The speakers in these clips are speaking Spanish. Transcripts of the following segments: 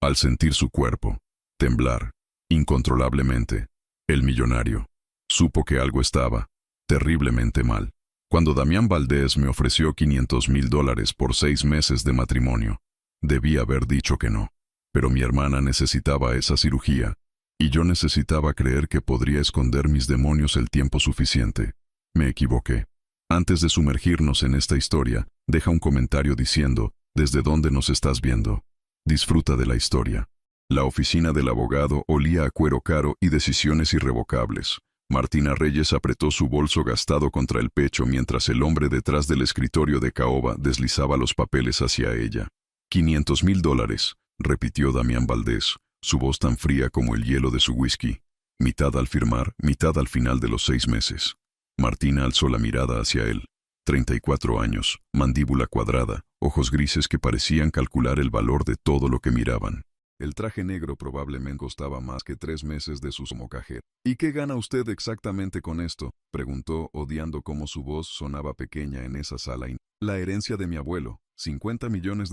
Al sentir su cuerpo temblar incontrolablemente, el millonario supo que algo estaba terriblemente mal. Cuando Damián Valdés me ofreció $500,000 por 6 meses de matrimonio, debí haber dicho que no. Pero mi hermana necesitaba esa cirugía, y yo necesitaba creer que podría esconder mis demonios el tiempo suficiente. Me equivoqué. Antes de sumergirnos en esta historia, deja un comentario diciendo, ¿desde dónde nos estás viendo? Disfruta de la historia. La oficina del abogado olía a cuero caro y decisiones irrevocables. Martina Reyes apretó su bolso gastado contra el pecho mientras el hombre detrás del escritorio de caoba deslizaba los papeles hacia ella. $500,000, repitió Damián Valdés, su voz tan fría como el hielo de su whisky. Mitad al firmar, mitad al final de los 6 meses. Martina alzó la mirada hacia él. 34 años, mandíbula cuadrada, ojos grises que parecían calcular el valor de todo lo que miraban. El traje negro probablemente costaba más que 3 meses de su somocajero. ¿Y qué gana usted exactamente con esto?, preguntó, odiando cómo su voz sonaba pequeña en esa sala. La herencia de mi abuelo, $50 millones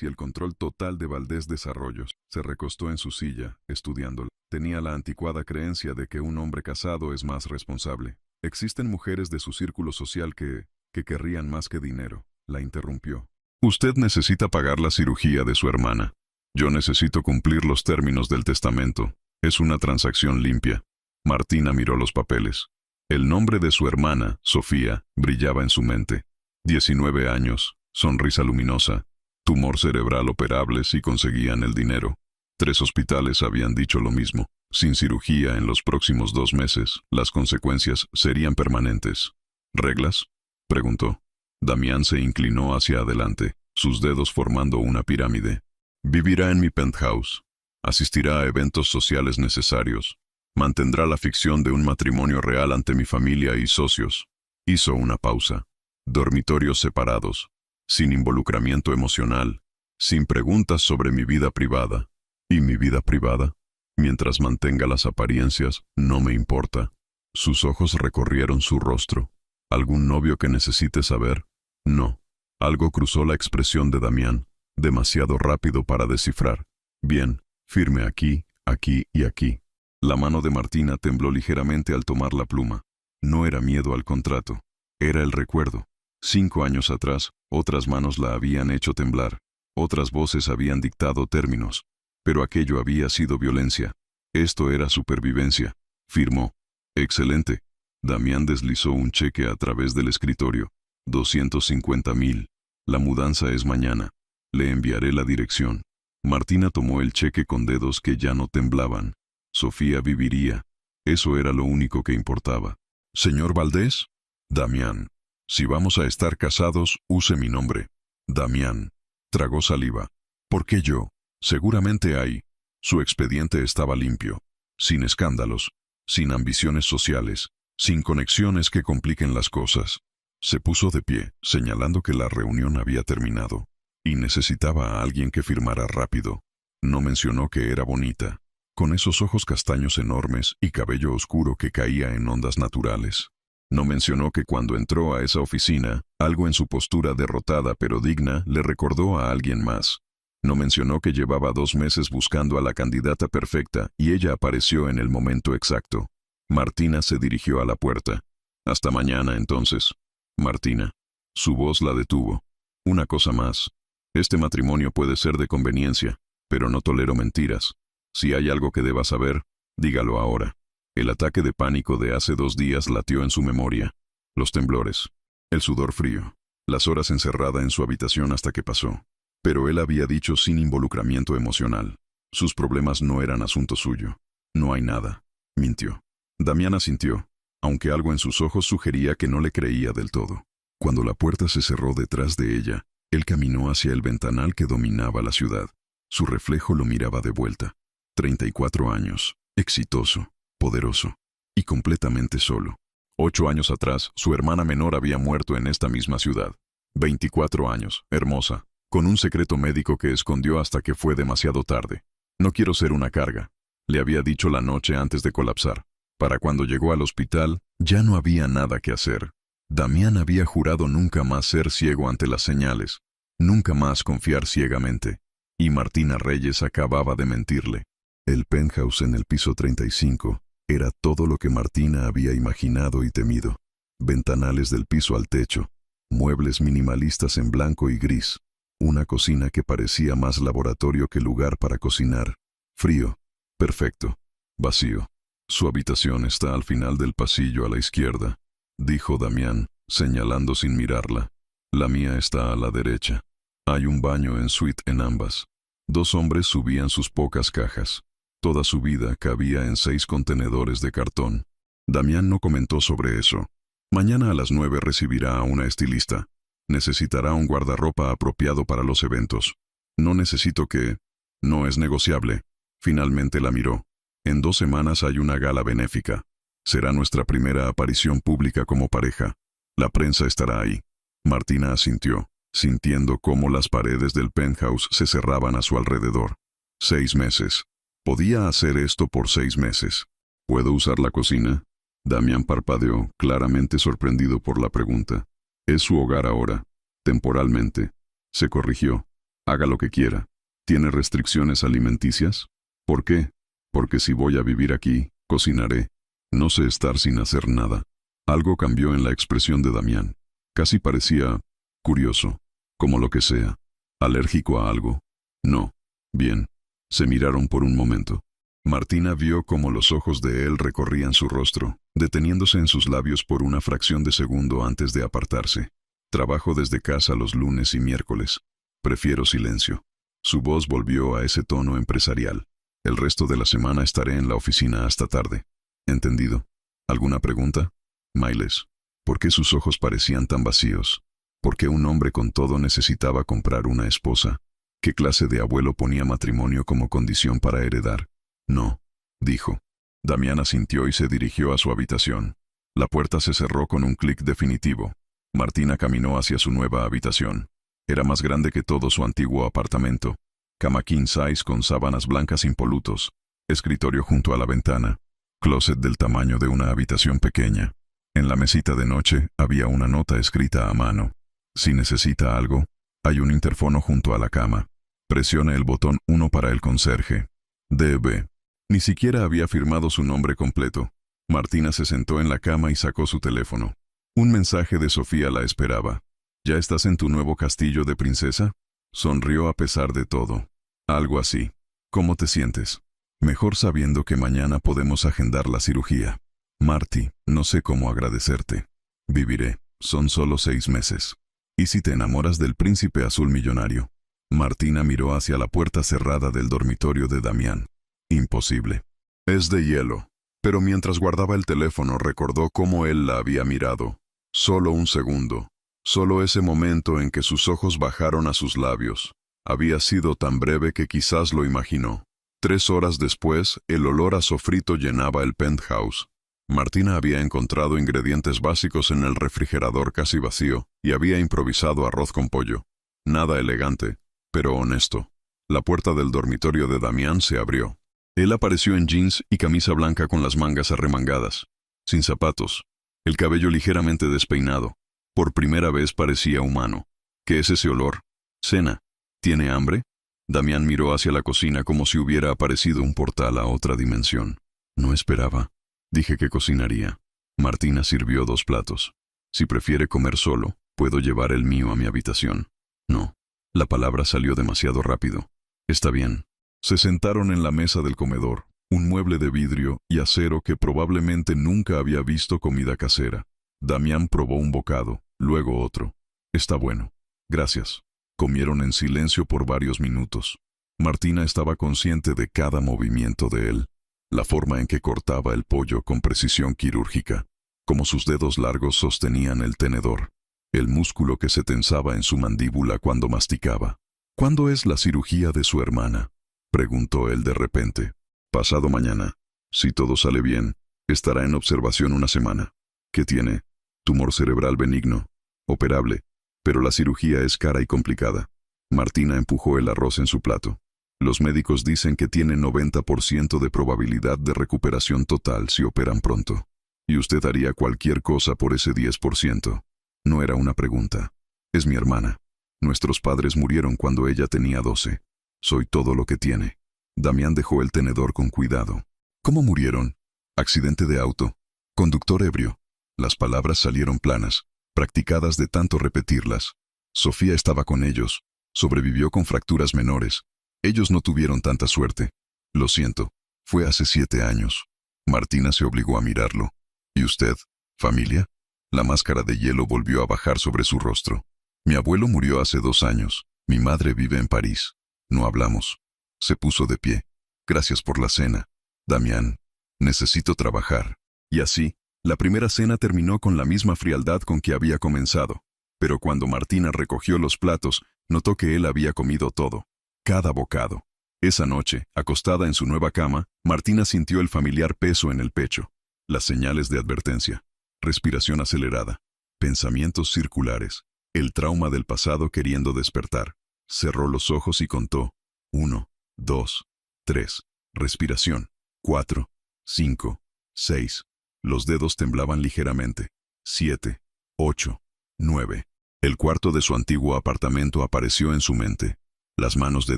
y el control total de Valdés Desarrollos. Se recostó en su silla, estudiándola. Tenía la anticuada creencia de que un hombre casado es más responsable. Existen mujeres de su círculo social que querrían más que dinero. La interrumpió. Usted necesita pagar la cirugía de su hermana. Yo necesito cumplir los términos del testamento. Es una transacción limpia. Martina miró los papeles. El nombre de su hermana, Sofía, brillaba en su mente. 19 años, sonrisa luminosa, tumor cerebral operable si conseguían el dinero. 3 hospitales habían dicho lo mismo. Sin cirugía en los próximos 2 meses, las consecuencias serían permanentes. ¿Reglas?, preguntó. Damián se inclinó hacia adelante, sus dedos formando una pirámide. Vivirá en mi penthouse. Asistirá a eventos sociales necesarios. Mantendrá la ficción de un matrimonio real ante mi familia y socios. Hizo una pausa. Dormitorios separados. Sin involucramiento emocional. Sin preguntas sobre mi vida privada. ¿Y mi vida privada? Mientras mantenga las apariencias, no me importa. Sus ojos recorrieron su rostro. ¿Algún novio que necesite saber? No. Algo cruzó la expresión de Damián. Demasiado rápido para descifrar. Bien, firme aquí, aquí y aquí. La mano de Martina tembló ligeramente al tomar la pluma. No era miedo al contrato. Era el recuerdo. 5 años atrás, otras manos la habían hecho temblar. Otras voces habían dictado términos. Pero aquello había sido violencia. Esto era supervivencia. Firmó. Excelente. Damián deslizó un cheque a través del escritorio. 250,000. La mudanza es mañana. Le enviaré la dirección. Martina tomó el cheque con dedos que ya no temblaban. Sofía viviría. Eso era lo único que importaba. ¿Señor Valdés? Damián. Si vamos a estar casados, use mi nombre. Damián. Tragó saliva. ¿Por qué yo? Seguramente hay. Su expediente estaba limpio. Sin escándalos. Sin ambiciones sociales. Sin conexiones que compliquen las cosas. Se puso de pie, señalando que la reunión había terminado. Y necesitaba a alguien que firmara rápido. No mencionó que era bonita, con esos ojos castaños enormes y cabello oscuro que caía en ondas naturales. No mencionó que cuando entró a esa oficina, algo en su postura derrotada pero digna le recordó a alguien más. No mencionó que llevaba 2 meses buscando a la candidata perfecta y ella apareció en el momento exacto. Martina se dirigió a la puerta. Hasta mañana entonces. Martina. Su voz la detuvo. Una cosa más. Este matrimonio puede ser de conveniencia, pero no tolero mentiras. Si hay algo que deba saber, dígalo ahora. El ataque de pánico de hace 2 días latió en su memoria. Los temblores. El sudor frío. Las horas encerrada en su habitación hasta que pasó. Pero él había dicho sin involucramiento emocional. Sus problemas no eran asunto suyo. No hay nada. Mintió. Damián asintió, aunque algo en sus ojos sugería que no le creía del todo. Cuando la puerta se cerró detrás de ella, él caminó hacia el ventanal que dominaba la ciudad. Su reflejo lo miraba de vuelta. 34 años, exitoso, poderoso, y completamente solo. 8 años atrás, su hermana menor había muerto en esta misma ciudad. 24 años, hermosa, con un secreto médico que escondió hasta que fue demasiado tarde. No quiero ser una carga, le había dicho la noche antes de colapsar. Para cuando llegó al hospital, ya no había nada que hacer. Damián había jurado nunca más ser ciego ante las señales, nunca más confiar ciegamente. Y Martina Reyes acababa de mentirle. El penthouse en el piso 35 era todo lo que Martina había imaginado y temido. Ventanales del piso al techo, muebles minimalistas en blanco y gris, una cocina que parecía más laboratorio que lugar para cocinar. Frío, perfecto, vacío. Su habitación está al final del pasillo a la izquierda, dijo Damián, señalando sin mirarla. La mía está a la derecha. Hay un baño en suite en ambas. 2 hombres subían sus pocas cajas. Toda su vida cabía en 6 contenedores de cartón. Damián no comentó sobre eso. Mañana a las 9 recibirá a una estilista. Necesitará un guardarropa apropiado para los eventos. No necesito que... No es negociable. Finalmente la miró. En 2 semanas hay una gala benéfica. Será nuestra primera aparición pública como pareja. La prensa estará ahí. Martina asintió, sintiendo cómo las paredes del penthouse se cerraban a su alrededor. 6 meses. Podía hacer esto por 6 meses. ¿Puedo usar la cocina? Damián parpadeó, claramente sorprendido por la pregunta. Es su hogar ahora. Temporalmente. Se corrigió. Haga lo que quiera. ¿Tiene restricciones alimenticias? ¿Por qué? Porque si voy a vivir aquí, cocinaré. No sé estar sin hacer nada. Algo cambió en la expresión de Damián. Casi parecía curioso, como lo que sea. ¿Alérgico a algo? No. Bien. Se miraron por un momento. Martina vio cómo los ojos de él recorrían su rostro, deteniéndose en sus labios por una fracción de segundo antes de apartarse. Trabajo desde casa los lunes y miércoles. Prefiero silencio. Su voz volvió a ese tono empresarial. El resto de la semana estaré en la oficina hasta tarde. ¿Entendido? ¿Alguna pregunta? Miles. ¿Por qué sus ojos parecían tan vacíos? ¿Por qué un hombre con todo necesitaba comprar una esposa? ¿Qué clase de abuelo ponía matrimonio como condición para heredar? No, dijo. Damián asintió y se dirigió a su habitación. La puerta se cerró con un clic definitivo. Martina caminó hacia su nueva habitación. Era más grande que todo su antiguo apartamento. Cama king size con sábanas blancas impolutos. Escritorio junto a la ventana. Closet del tamaño de una habitación pequeña. En la mesita de noche había una nota escrita a mano. Si necesita algo, hay un interfono junto a la cama. Presione el botón 1 para el conserje. D.B. Ni siquiera había firmado su nombre completo. Martina se sentó en la cama y sacó su teléfono. Un mensaje de Sofía la esperaba. ¿Ya estás en tu nuevo castillo de princesa? Sonrió a pesar de todo. Algo así. ¿Cómo te sientes? Mejor sabiendo que mañana podemos agendar la cirugía. Marty, no sé cómo agradecerte. Viviré. Son solo 6 meses. ¿Y si te enamoras del príncipe azul millonario? Martina miró hacia la puerta cerrada del dormitorio de Damián. Imposible. Es de hielo. Pero mientras guardaba el teléfono recordó cómo él la había mirado. Solo un segundo. Solo ese momento en que sus ojos bajaron a sus labios. Había sido tan breve que quizás lo imaginó. 3 horas después, el olor a sofrito llenaba el penthouse. Martina había encontrado ingredientes básicos en el refrigerador casi vacío y había improvisado arroz con pollo. Nada elegante, pero honesto. La puerta del dormitorio de Damián se abrió. Él apareció en jeans y camisa blanca con las mangas arremangadas, sin zapatos, el cabello ligeramente despeinado. Por primera vez parecía humano. ¿Qué es ese olor? Cena. ¿Tiene hambre? Damián miró hacia la cocina como si hubiera aparecido un portal a otra dimensión. No esperaba. Dije que cocinaría. Martina sirvió 2 platos. Si prefiere comer solo, puedo llevar el mío a mi habitación. No. La palabra salió demasiado rápido. Está bien. Se sentaron en la mesa del comedor, un mueble de vidrio y acero que probablemente nunca había visto comida casera. Damián probó un bocado, luego otro. Está bueno. Gracias. Comieron en silencio por varios minutos. Martina estaba consciente de cada movimiento de él. La forma en que cortaba el pollo con precisión quirúrgica, como sus dedos largos sostenían el tenedor, el músculo que se tensaba en su mandíbula cuando masticaba. ¿Cuándo es la cirugía de su hermana?, preguntó él de repente. Pasado mañana. Si todo sale bien, estará en observación 1 semana. ¿Qué tiene? Tumor cerebral benigno. Operable. Pero la cirugía es cara y complicada. Martina empujó el arroz en su plato. Los médicos dicen que tiene 90% de probabilidad de recuperación total si operan pronto. Y usted haría cualquier cosa por ese 10%. No era una pregunta. Es mi hermana. Nuestros padres murieron cuando ella tenía 12. Soy todo lo que tiene. Damián dejó el tenedor con cuidado. ¿Cómo murieron? Accidente de auto. Conductor ebrio. Las palabras salieron planas, practicadas de tanto repetirlas. Sofía estaba con ellos. Sobrevivió con fracturas menores. Ellos no tuvieron tanta suerte. Lo siento. Fue hace 7 años. Martina se obligó a mirarlo. ¿Y usted? ¿Familia? La máscara de hielo volvió a bajar sobre su rostro. Mi abuelo murió hace 2 años. Mi madre vive en París. No hablamos. Se puso de pie. Gracias por la cena. Damián, necesito trabajar. Y así, la primera cena terminó con la misma frialdad con que había comenzado. Pero cuando Martina recogió los platos, notó que él había comido todo. Cada bocado. Esa noche, acostada en su nueva cama, Martina sintió el familiar peso en el pecho. Las señales de advertencia. Respiración acelerada. Pensamientos circulares. El trauma del pasado queriendo despertar. Cerró los ojos y contó. 1, 2, 3. Respiración. 4, 5, 6. Los dedos temblaban ligeramente. 7, 8, 9. El cuarto de su antiguo apartamento apareció en su mente. Las manos de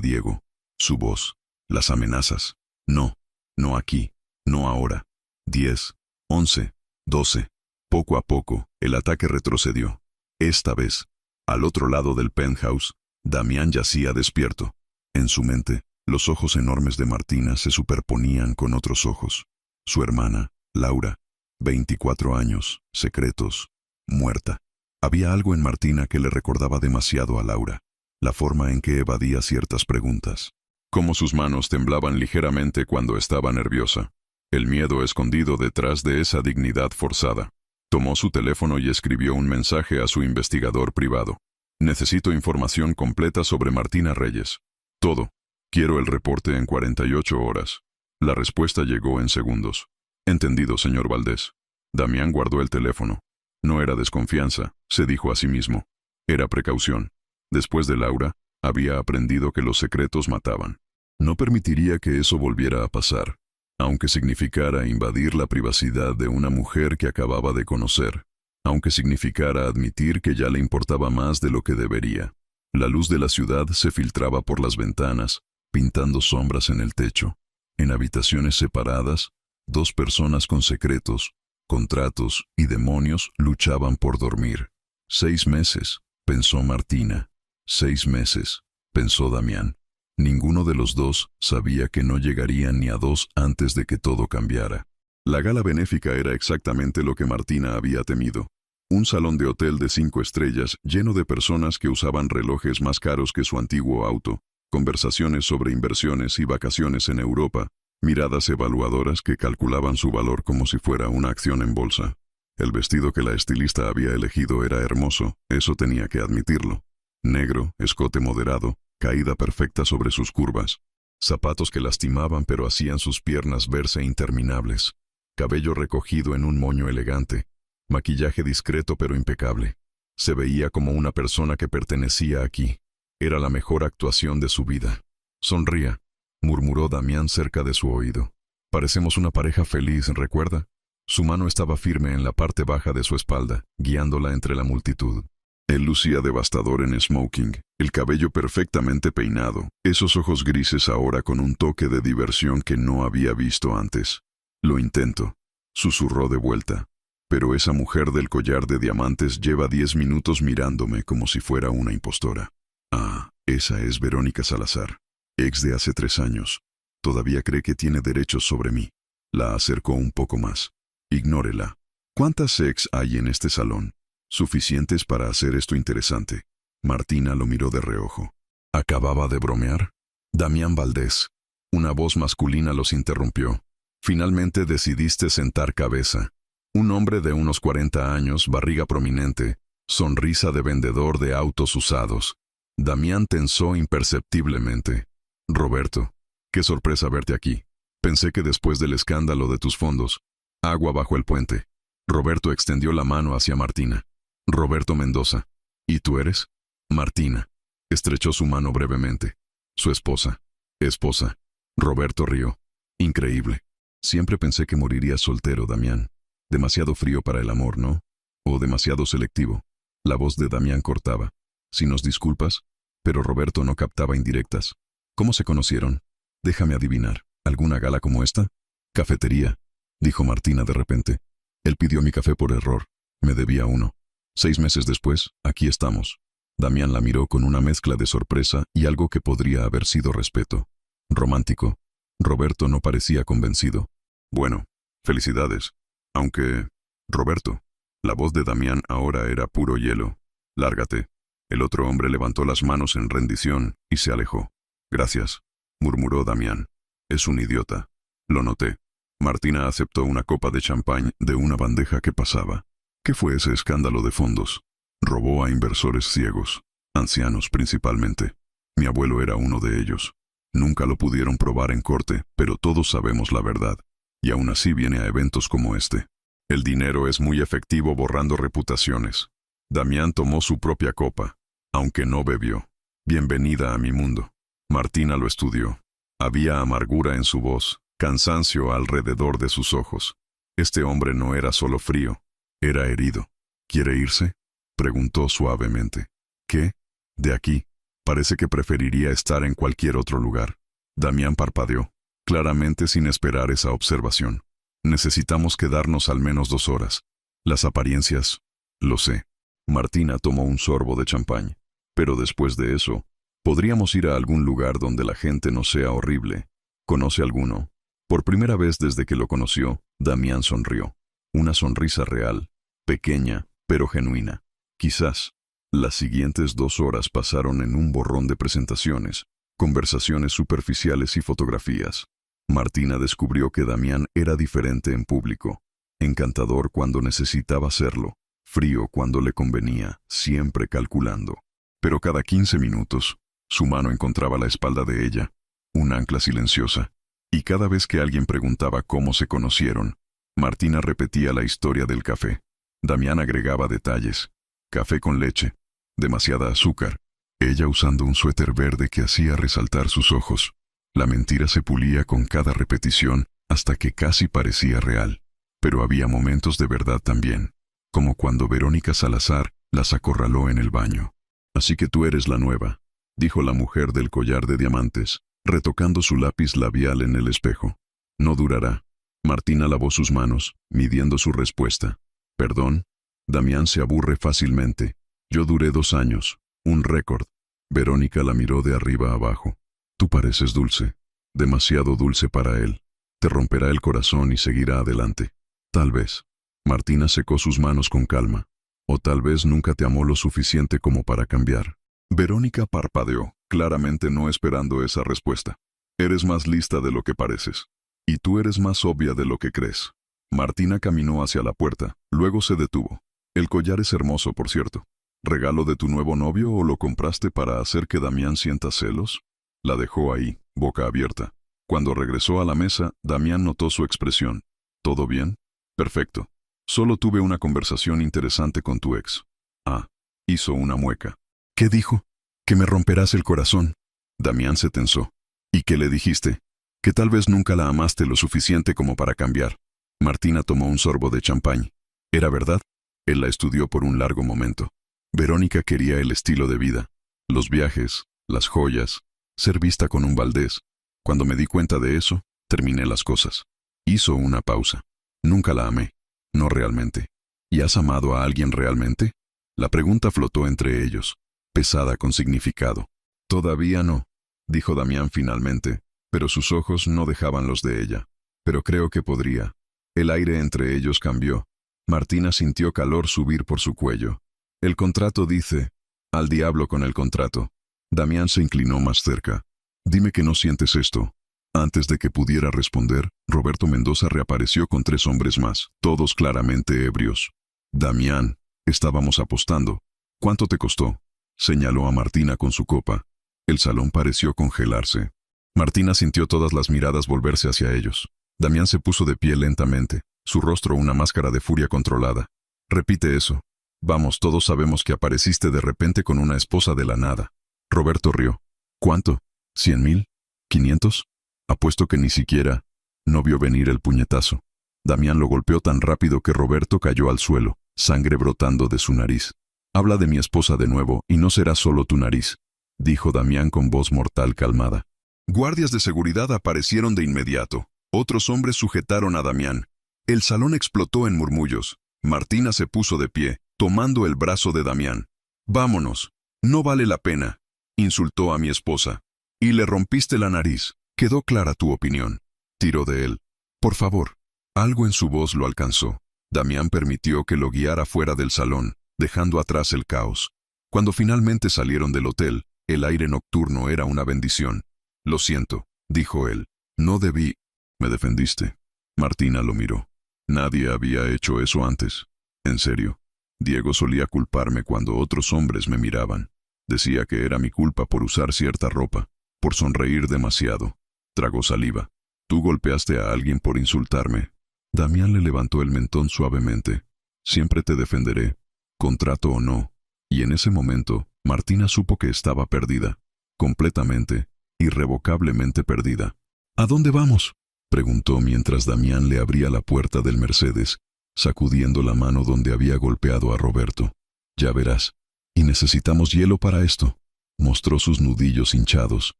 Diego. Su voz. Las amenazas. No. No aquí. No ahora. 10, 11, 12. Poco a poco, el ataque retrocedió. Esta vez, al otro lado del penthouse, Damián yacía despierto. En su mente, los ojos enormes de Martina se superponían con otros ojos. Su hermana, Laura, 24 años, secretos, muerta. Había algo en Martina que le recordaba demasiado a Laura, la forma en que evadía ciertas preguntas. Cómo sus manos temblaban ligeramente cuando estaba nerviosa. El miedo escondido detrás de esa dignidad forzada. Tomó su teléfono y escribió un mensaje a su investigador privado. Necesito información completa sobre Martina Reyes. Todo. Quiero el reporte en 48 horas. La respuesta llegó en segundos. Entendido, señor Valdés. Damián guardó el teléfono. No era desconfianza, se dijo a sí mismo. Era precaución. Después de Laura, había aprendido que los secretos mataban. No permitiría que eso volviera a pasar, aunque significara invadir la privacidad de una mujer que acababa de conocer, aunque significara admitir que ya le importaba más de lo que debería. La luz de la ciudad se filtraba por las ventanas, pintando sombras en el techo. En habitaciones separadas, 2 personas con secretos, contratos y demonios luchaban por dormir. 6 meses, pensó Martina. 6 meses, pensó Damián. Ninguno de los dos sabía que no llegarían ni a 2 antes de que todo cambiara. La gala benéfica era exactamente lo que Martina había temido. Un salón de hotel de 5 estrellas lleno de personas que usaban relojes más caros que su antiguo auto, conversaciones sobre inversiones y vacaciones en Europa, miradas evaluadoras que calculaban su valor como si fuera una acción en bolsa. El vestido que la estilista había elegido era hermoso, eso tenía que admitirlo. Negro, escote moderado, caída perfecta sobre sus curvas. Zapatos que lastimaban pero hacían sus piernas verse interminables. Cabello recogido en un moño elegante. Maquillaje discreto pero impecable. Se veía como una persona que pertenecía aquí. Era la mejor actuación de su vida. Sonría, murmuró Damián cerca de su oído. Parecemos una pareja feliz, ¿recuerda? Su mano estaba firme en la parte baja de su espalda, guiándola entre la multitud. Él lucía devastador en smoking, el cabello perfectamente peinado, esos ojos grises ahora con un toque de diversión que no había visto antes. Lo intento, susurró de vuelta. Pero esa mujer del collar de diamantes lleva 10 minutos mirándome como si fuera una impostora. Ah, esa es Verónica Salazar, ex de hace 3 años. Todavía cree que tiene derechos sobre mí. La acercó un poco más. Ignórela. ¿Cuántas ex hay en este salón? Suficientes para hacer esto interesante. Martina lo miró de reojo. ¿Acababa de bromear? Damián Valdés. Una voz masculina los interrumpió. Finalmente decidiste sentar cabeza. Un hombre de unos 40 años, barriga prominente, sonrisa de vendedor de autos usados. Damián tensó imperceptiblemente. Roberto, qué sorpresa verte aquí. Pensé que después del escándalo de tus fondos, agua bajo el puente. Roberto extendió la mano hacia Martina. Roberto Mendoza. ¿Y tú eres? Martina. Estrechó su mano brevemente. Su esposa. Esposa. Roberto rió. Increíble. Siempre pensé que morirías soltero, Damián. Demasiado frío para el amor, ¿no? O demasiado selectivo. La voz de Damián cortaba. Si nos disculpas, pero Roberto no captaba indirectas. ¿Cómo se conocieron? Déjame adivinar. ¿Alguna gala como esta? Cafetería, dijo Martina de repente. Él pidió mi café por error. Me debía uno. 6 meses después, aquí estamos. Damián la miró con una mezcla de sorpresa y algo que podría haber sido respeto. Romántico. Roberto no parecía convencido. Bueno, felicidades. Aunque... Roberto. La voz de Damián ahora era puro hielo. Lárgate. El otro hombre levantó las manos en rendición y se alejó. Gracias, murmuró Damián. Es un idiota. Lo noté. Martina aceptó una copa de champán de una bandeja que pasaba. ¿Qué fue ese escándalo de fondos? Robó a inversores ciegos, ancianos principalmente. Mi abuelo era uno de ellos. Nunca lo pudieron probar en corte, pero todos sabemos la verdad. Y aún así viene a eventos como este. El dinero es muy efectivo borrando reputaciones. Damián tomó su propia copa, aunque no bebió. Bienvenida a mi mundo. Martina lo estudió. Había amargura en su voz, cansancio alrededor de sus ojos. Este hombre no era solo frío, era herido. ¿Quiere irse? Preguntó suavemente. ¿Qué? De aquí. Parece que preferiría estar en cualquier otro lugar. Damián parpadeó, claramente sin esperar esa observación. Necesitamos quedarnos al menos 2 horas. Las apariencias, lo sé. Martina tomó un sorbo de champán. Pero después de eso, podríamos ir a algún lugar donde la gente no sea horrible. ¿Conoce alguno? Por primera vez desde que lo conoció, Damián sonrió. Una sonrisa real, pequeña, pero genuina. Quizás. Las siguientes 2 horas pasaron en un borrón de presentaciones, conversaciones superficiales y fotografías. Martina descubrió que Damián era diferente en público, encantador cuando necesitaba serlo, frío cuando le convenía, siempre calculando. Pero cada 15 minutos, su mano encontraba la espalda de ella, un ancla silenciosa, y cada vez que alguien preguntaba cómo se conocieron, Martina repetía la historia del café. Damián agregaba detalles. Café con leche, demasiada azúcar, ella usando un suéter verde que hacía resaltar sus ojos. La mentira se pulía con cada repetición hasta que casi parecía real. Pero había momentos de verdad también, como cuando Verónica Salazar las acorraló en el baño. Así que tú eres la nueva, dijo la mujer del collar de diamantes, retocando su lápiz labial en el espejo. No durará. Martina lavó sus manos, midiendo su respuesta. ¿Perdón? Damián se aburre fácilmente. Yo duré 2 años, un récord. Verónica la miró de arriba a abajo. Tú pareces dulce, demasiado dulce para él. Te romperá el corazón y seguirá adelante. Tal vez. Martina secó sus manos con calma. O tal vez nunca te amó lo suficiente como para cambiar. Verónica parpadeó, claramente no esperando esa respuesta. Eres más lista de lo que pareces. Y tú eres más obvia de lo que crees. Martina caminó hacia la puerta, luego se detuvo. El collar es hermoso, por cierto. ¿Regalo de tu nuevo novio o lo compraste para hacer que Damián sienta celos? La dejó ahí, boca abierta. Cuando regresó a la mesa, Damián notó su expresión. ¿Todo bien? Perfecto. Solo tuve una conversación interesante con tu ex. Ah, hizo una mueca. ¿Qué dijo? Que me romperás el corazón. Damián se tensó. ¿Y qué le dijiste? Que tal vez nunca la amaste lo suficiente como para cambiar. Martina tomó un sorbo de champán. ¿Era verdad? Él la estudió por un largo momento. Verónica quería el estilo de vida, los viajes, las joyas, ser vista con un Valdés. Cuando me di cuenta de eso, terminé las cosas. Hizo una pausa. Nunca la amé. No realmente. ¿Y has amado a alguien realmente? La pregunta flotó entre ellos, pesada con significado. Todavía no, dijo Damián finalmente, pero sus ojos no dejaban los de ella. Pero creo que podría. El aire entre ellos cambió. Martina sintió calor subir por su cuello. El contrato dice, al diablo con el contrato. Damián se inclinó más cerca. Dime que no sientes esto. Antes de que pudiera responder, Roberto Mendoza reapareció con 3 hombres más, todos claramente ebrios. Damián, estábamos apostando. ¿Cuánto te costó? Señaló a Martina con su copa. El salón pareció congelarse. Martina sintió todas las miradas volverse hacia ellos. Damián se puso de pie lentamente, su rostro una máscara de furia controlada. Repite eso. Vamos, todos sabemos que apareciste de repente con una esposa de la nada. Roberto rió. ¿Cuánto? ¿100,000? ¿500? Apuesto que ni siquiera no vio venir el puñetazo. Damián lo golpeó tan rápido que Roberto cayó al suelo, sangre brotando de su nariz. Habla de mi esposa de nuevo y no será solo tu nariz, dijo Damián con voz mortal calmada. Guardias de seguridad aparecieron de inmediato. Otros hombres sujetaron a Damián. El salón explotó en murmullos. Martina se puso de pie, tomando el brazo de Damián. «Vámonos. No vale la pena», insultó a mi esposa. «Y le rompiste la nariz. Quedó clara tu opinión». Tiró de él. «Por favor». Algo en su voz lo alcanzó. Damián permitió que lo guiara fuera del salón, dejando atrás el caos. Cuando finalmente salieron del hotel, el aire nocturno era una bendición. «Lo siento», dijo él. «No debí». «Me defendiste». Martina lo miró. «Nadie había hecho eso antes. En serio. Diego solía culparme cuando otros hombres me miraban. Decía que era mi culpa por usar cierta ropa, por sonreír demasiado». Tragó saliva. «Tú golpeaste a alguien por insultarme». Damián le levantó el mentón suavemente. «Siempre te defenderé, contrato o no». Y en ese momento, Martina supo que estaba perdida. Completamente, irrevocablemente perdida. «¿A dónde vamos?», preguntó mientras Damián le abría la puerta del Mercedes, sacudiendo la mano donde había golpeado a Roberto. «Ya verás. Y necesitamos hielo para esto». Mostró sus nudillos hinchados.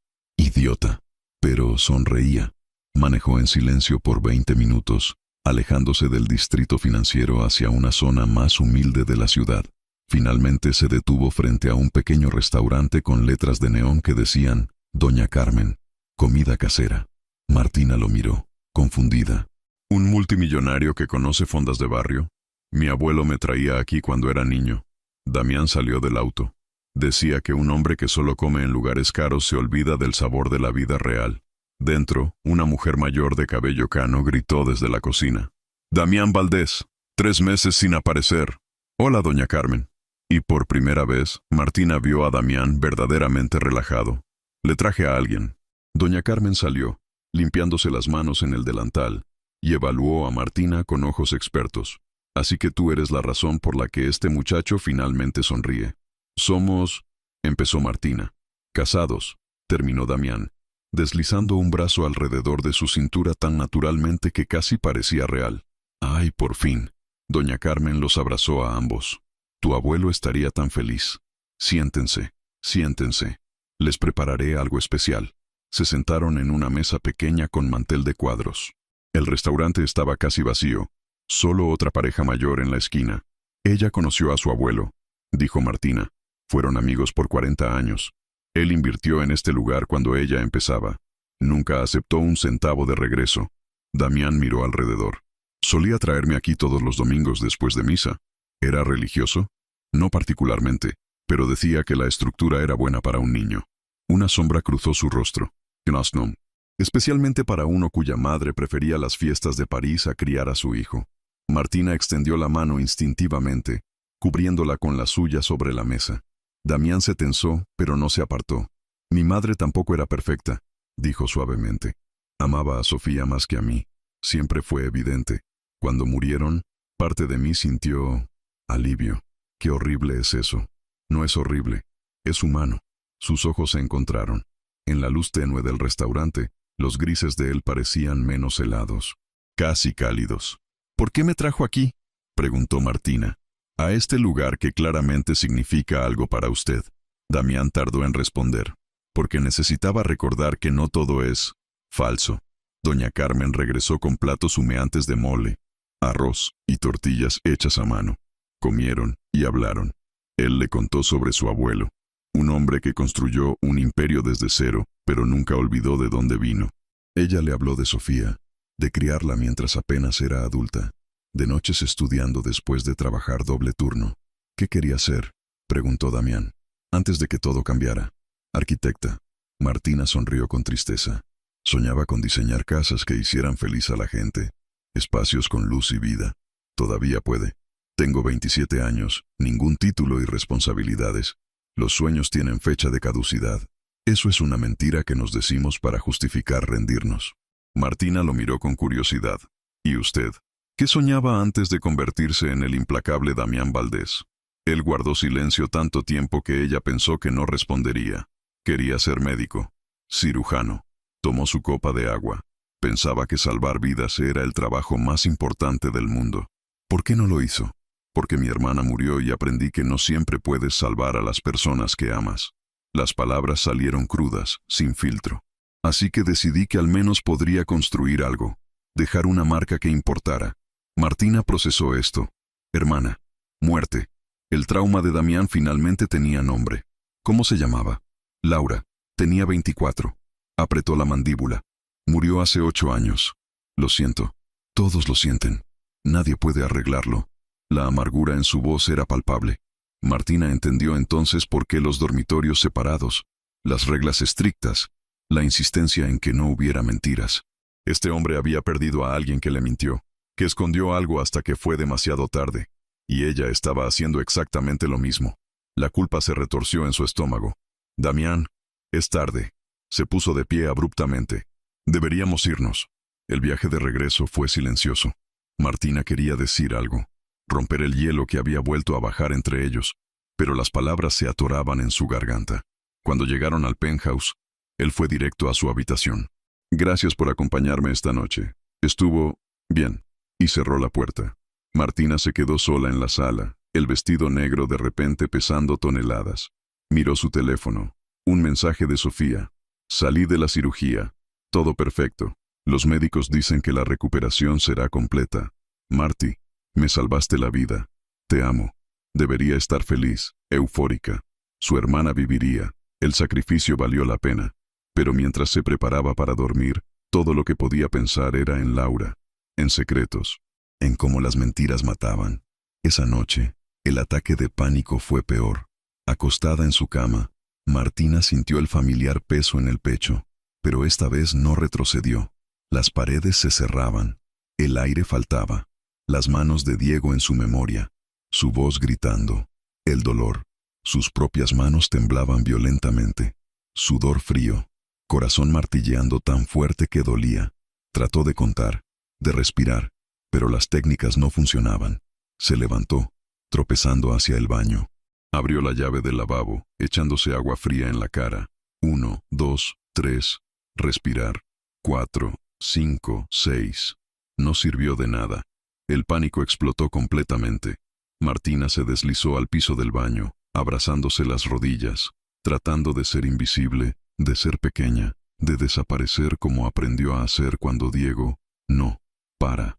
«Idiota». Pero sonreía. Manejó en silencio por 20 minutos, alejándose del distrito financiero hacia una zona más humilde de la ciudad. Finalmente se detuvo frente a un pequeño restaurante con letras de neón que decían «Doña Carmen, comida casera». Martina lo miró, confundida. «¿Un multimillonario que conoce fondas de barrio? Mi abuelo me traía aquí cuando era niño». Damián salió del auto. Decía que un hombre que solo come en lugares caros se olvida del sabor de la vida real. Dentro, una mujer mayor de cabello cano gritó desde la cocina. «Damián Valdés, 3 meses sin aparecer». «Hola, doña Carmen». Y por primera vez, Martina vio a Damián verdaderamente relajado. «Le traje a alguien». Doña Carmen salió, limpiándose las manos en el delantal, y evaluó a Martina con ojos expertos. «Así que tú eres la razón por la que este muchacho finalmente sonríe». «Somos», empezó Martina. «Casados», terminó Damián, deslizando un brazo alrededor de su cintura tan naturalmente que casi parecía real. «Ay, por fin». Doña Carmen los abrazó a ambos. «Tu abuelo estaría tan feliz. Siéntense, siéntense. Les prepararé algo especial». Se sentaron en una mesa pequeña con mantel de cuadros. El restaurante estaba casi vacío, solo otra pareja mayor en la esquina. «Ella conoció a su abuelo», dijo Martina. «Fueron amigos por 40 años. Él invirtió en este lugar cuando ella empezaba. Nunca aceptó un centavo de regreso». Damián miró alrededor. «Solía traerme aquí todos los domingos después de misa. ¿Era religioso? No particularmente, pero decía que la estructura era buena para un niño». Una sombra cruzó su rostro. «No, especialmente para uno cuya madre prefería las fiestas de París a criar a su hijo». Martina extendió la mano instintivamente, cubriéndola con la suya sobre la mesa. Damián se tensó, pero no se apartó. «Mi madre tampoco era perfecta», dijo suavemente. «Amaba a Sofía más que a mí. Siempre fue evidente. Cuando murieron, parte de mí sintió alivio». «Qué horrible es eso». «No es horrible. Es humano». Sus ojos se encontraron. En la luz tenue del restaurante, los grises de él parecían menos helados, casi cálidos. «¿Por qué me trajo aquí?», preguntó Martina. «A este lugar que claramente significa algo para usted». Damián tardó en responder. «Porque necesitaba recordar que no todo es falso». Doña Carmen regresó con platos humeantes de mole, arroz y tortillas hechas a mano. Comieron y hablaron. Él le contó sobre su abuelo. Un hombre que construyó un imperio desde cero, pero nunca olvidó de dónde vino. Ella le habló de Sofía, de criarla mientras apenas era adulta, de noches estudiando después de trabajar doble turno. «¿Qué quería ser?», preguntó Damián, antes de que todo cambiara. «Arquitecta». Martina sonrió con tristeza. Soñaba con diseñar casas que hicieran feliz a la gente, espacios con luz y vida. Todavía puede. «Tengo 27 años, ningún título y responsabilidades. Los sueños tienen fecha de caducidad. Eso es una mentira que nos decimos para justificar rendirnos». Martina lo miró con curiosidad. «¿Y usted? ¿Qué soñaba antes de convertirse en el implacable Damián Valdés?». Él guardó silencio tanto tiempo que ella pensó que no respondería. Quería ser médico, cirujano. Tomó su copa de agua. Pensaba que salvar vidas era el trabajo más importante del mundo. ¿Por qué no lo hizo? «Porque mi hermana murió y aprendí que no siempre puedes salvar a las personas que amas». Las palabras salieron crudas, sin filtro. Así que decidí que al menos podría construir algo, dejar una marca que importara. Martina procesó esto. Hermana. Muerte. El trauma de Damián finalmente tenía nombre. ¿Cómo se llamaba? Laura. Tenía 24. Apretó la mandíbula. Murió hace 8 años. Lo siento. Todos lo sienten. Nadie puede arreglarlo. La amargura en su voz era palpable. Martina entendió entonces por qué los dormitorios separados, las reglas estrictas, la insistencia en que no hubiera mentiras. Este hombre había perdido a alguien que le mintió, que escondió algo hasta que fue demasiado tarde, y ella estaba haciendo exactamente lo mismo. La culpa se retorció en su estómago. Damián, es tarde. Se puso de pie abruptamente. Deberíamos irnos. El viaje de regreso fue silencioso. Martina quería decir algo, romper el hielo que había vuelto a bajar entre ellos, pero las palabras se atoraban en su garganta. Cuando llegaron al penthouse, él fue directo a su habitación. Gracias por acompañarme esta noche. Estuvo bien. Y cerró la puerta. Martina se quedó sola en la sala, el vestido negro de repente pesando toneladas. Miró su teléfono. Un mensaje de Sofía. Salí de la cirugía. Todo perfecto. Los médicos dicen que la recuperación será completa. Marty, me salvaste la vida. Te amo. Debería estar feliz, eufórica. Su hermana viviría. El sacrificio valió la pena. Pero mientras se preparaba para dormir, todo lo que podía pensar era en Laura, en secretos, en cómo las mentiras mataban. Esa noche, el ataque de pánico fue peor. Acostada en su cama, Martina sintió el familiar peso en el pecho, pero esta vez no retrocedió. Las paredes se cerraban, el aire faltaba, las manos de Diego en su memoria, su voz gritando, el dolor. Sus propias manos temblaban violentamente, sudor frío, corazón martilleando tan fuerte que dolía. Trató de contar, de respirar, pero las técnicas no funcionaban. Se levantó, tropezando hacia el baño. Abrió la llave del lavabo, echándose agua fría en la cara. 1, 2, 3. Respirar. 4, 5, 6. No sirvió de nada. El pánico explotó completamente. Martina se deslizó al piso del baño, abrazándose las rodillas, tratando de ser invisible, de ser pequeña, de desaparecer como aprendió a hacer cuando Diego, no, para.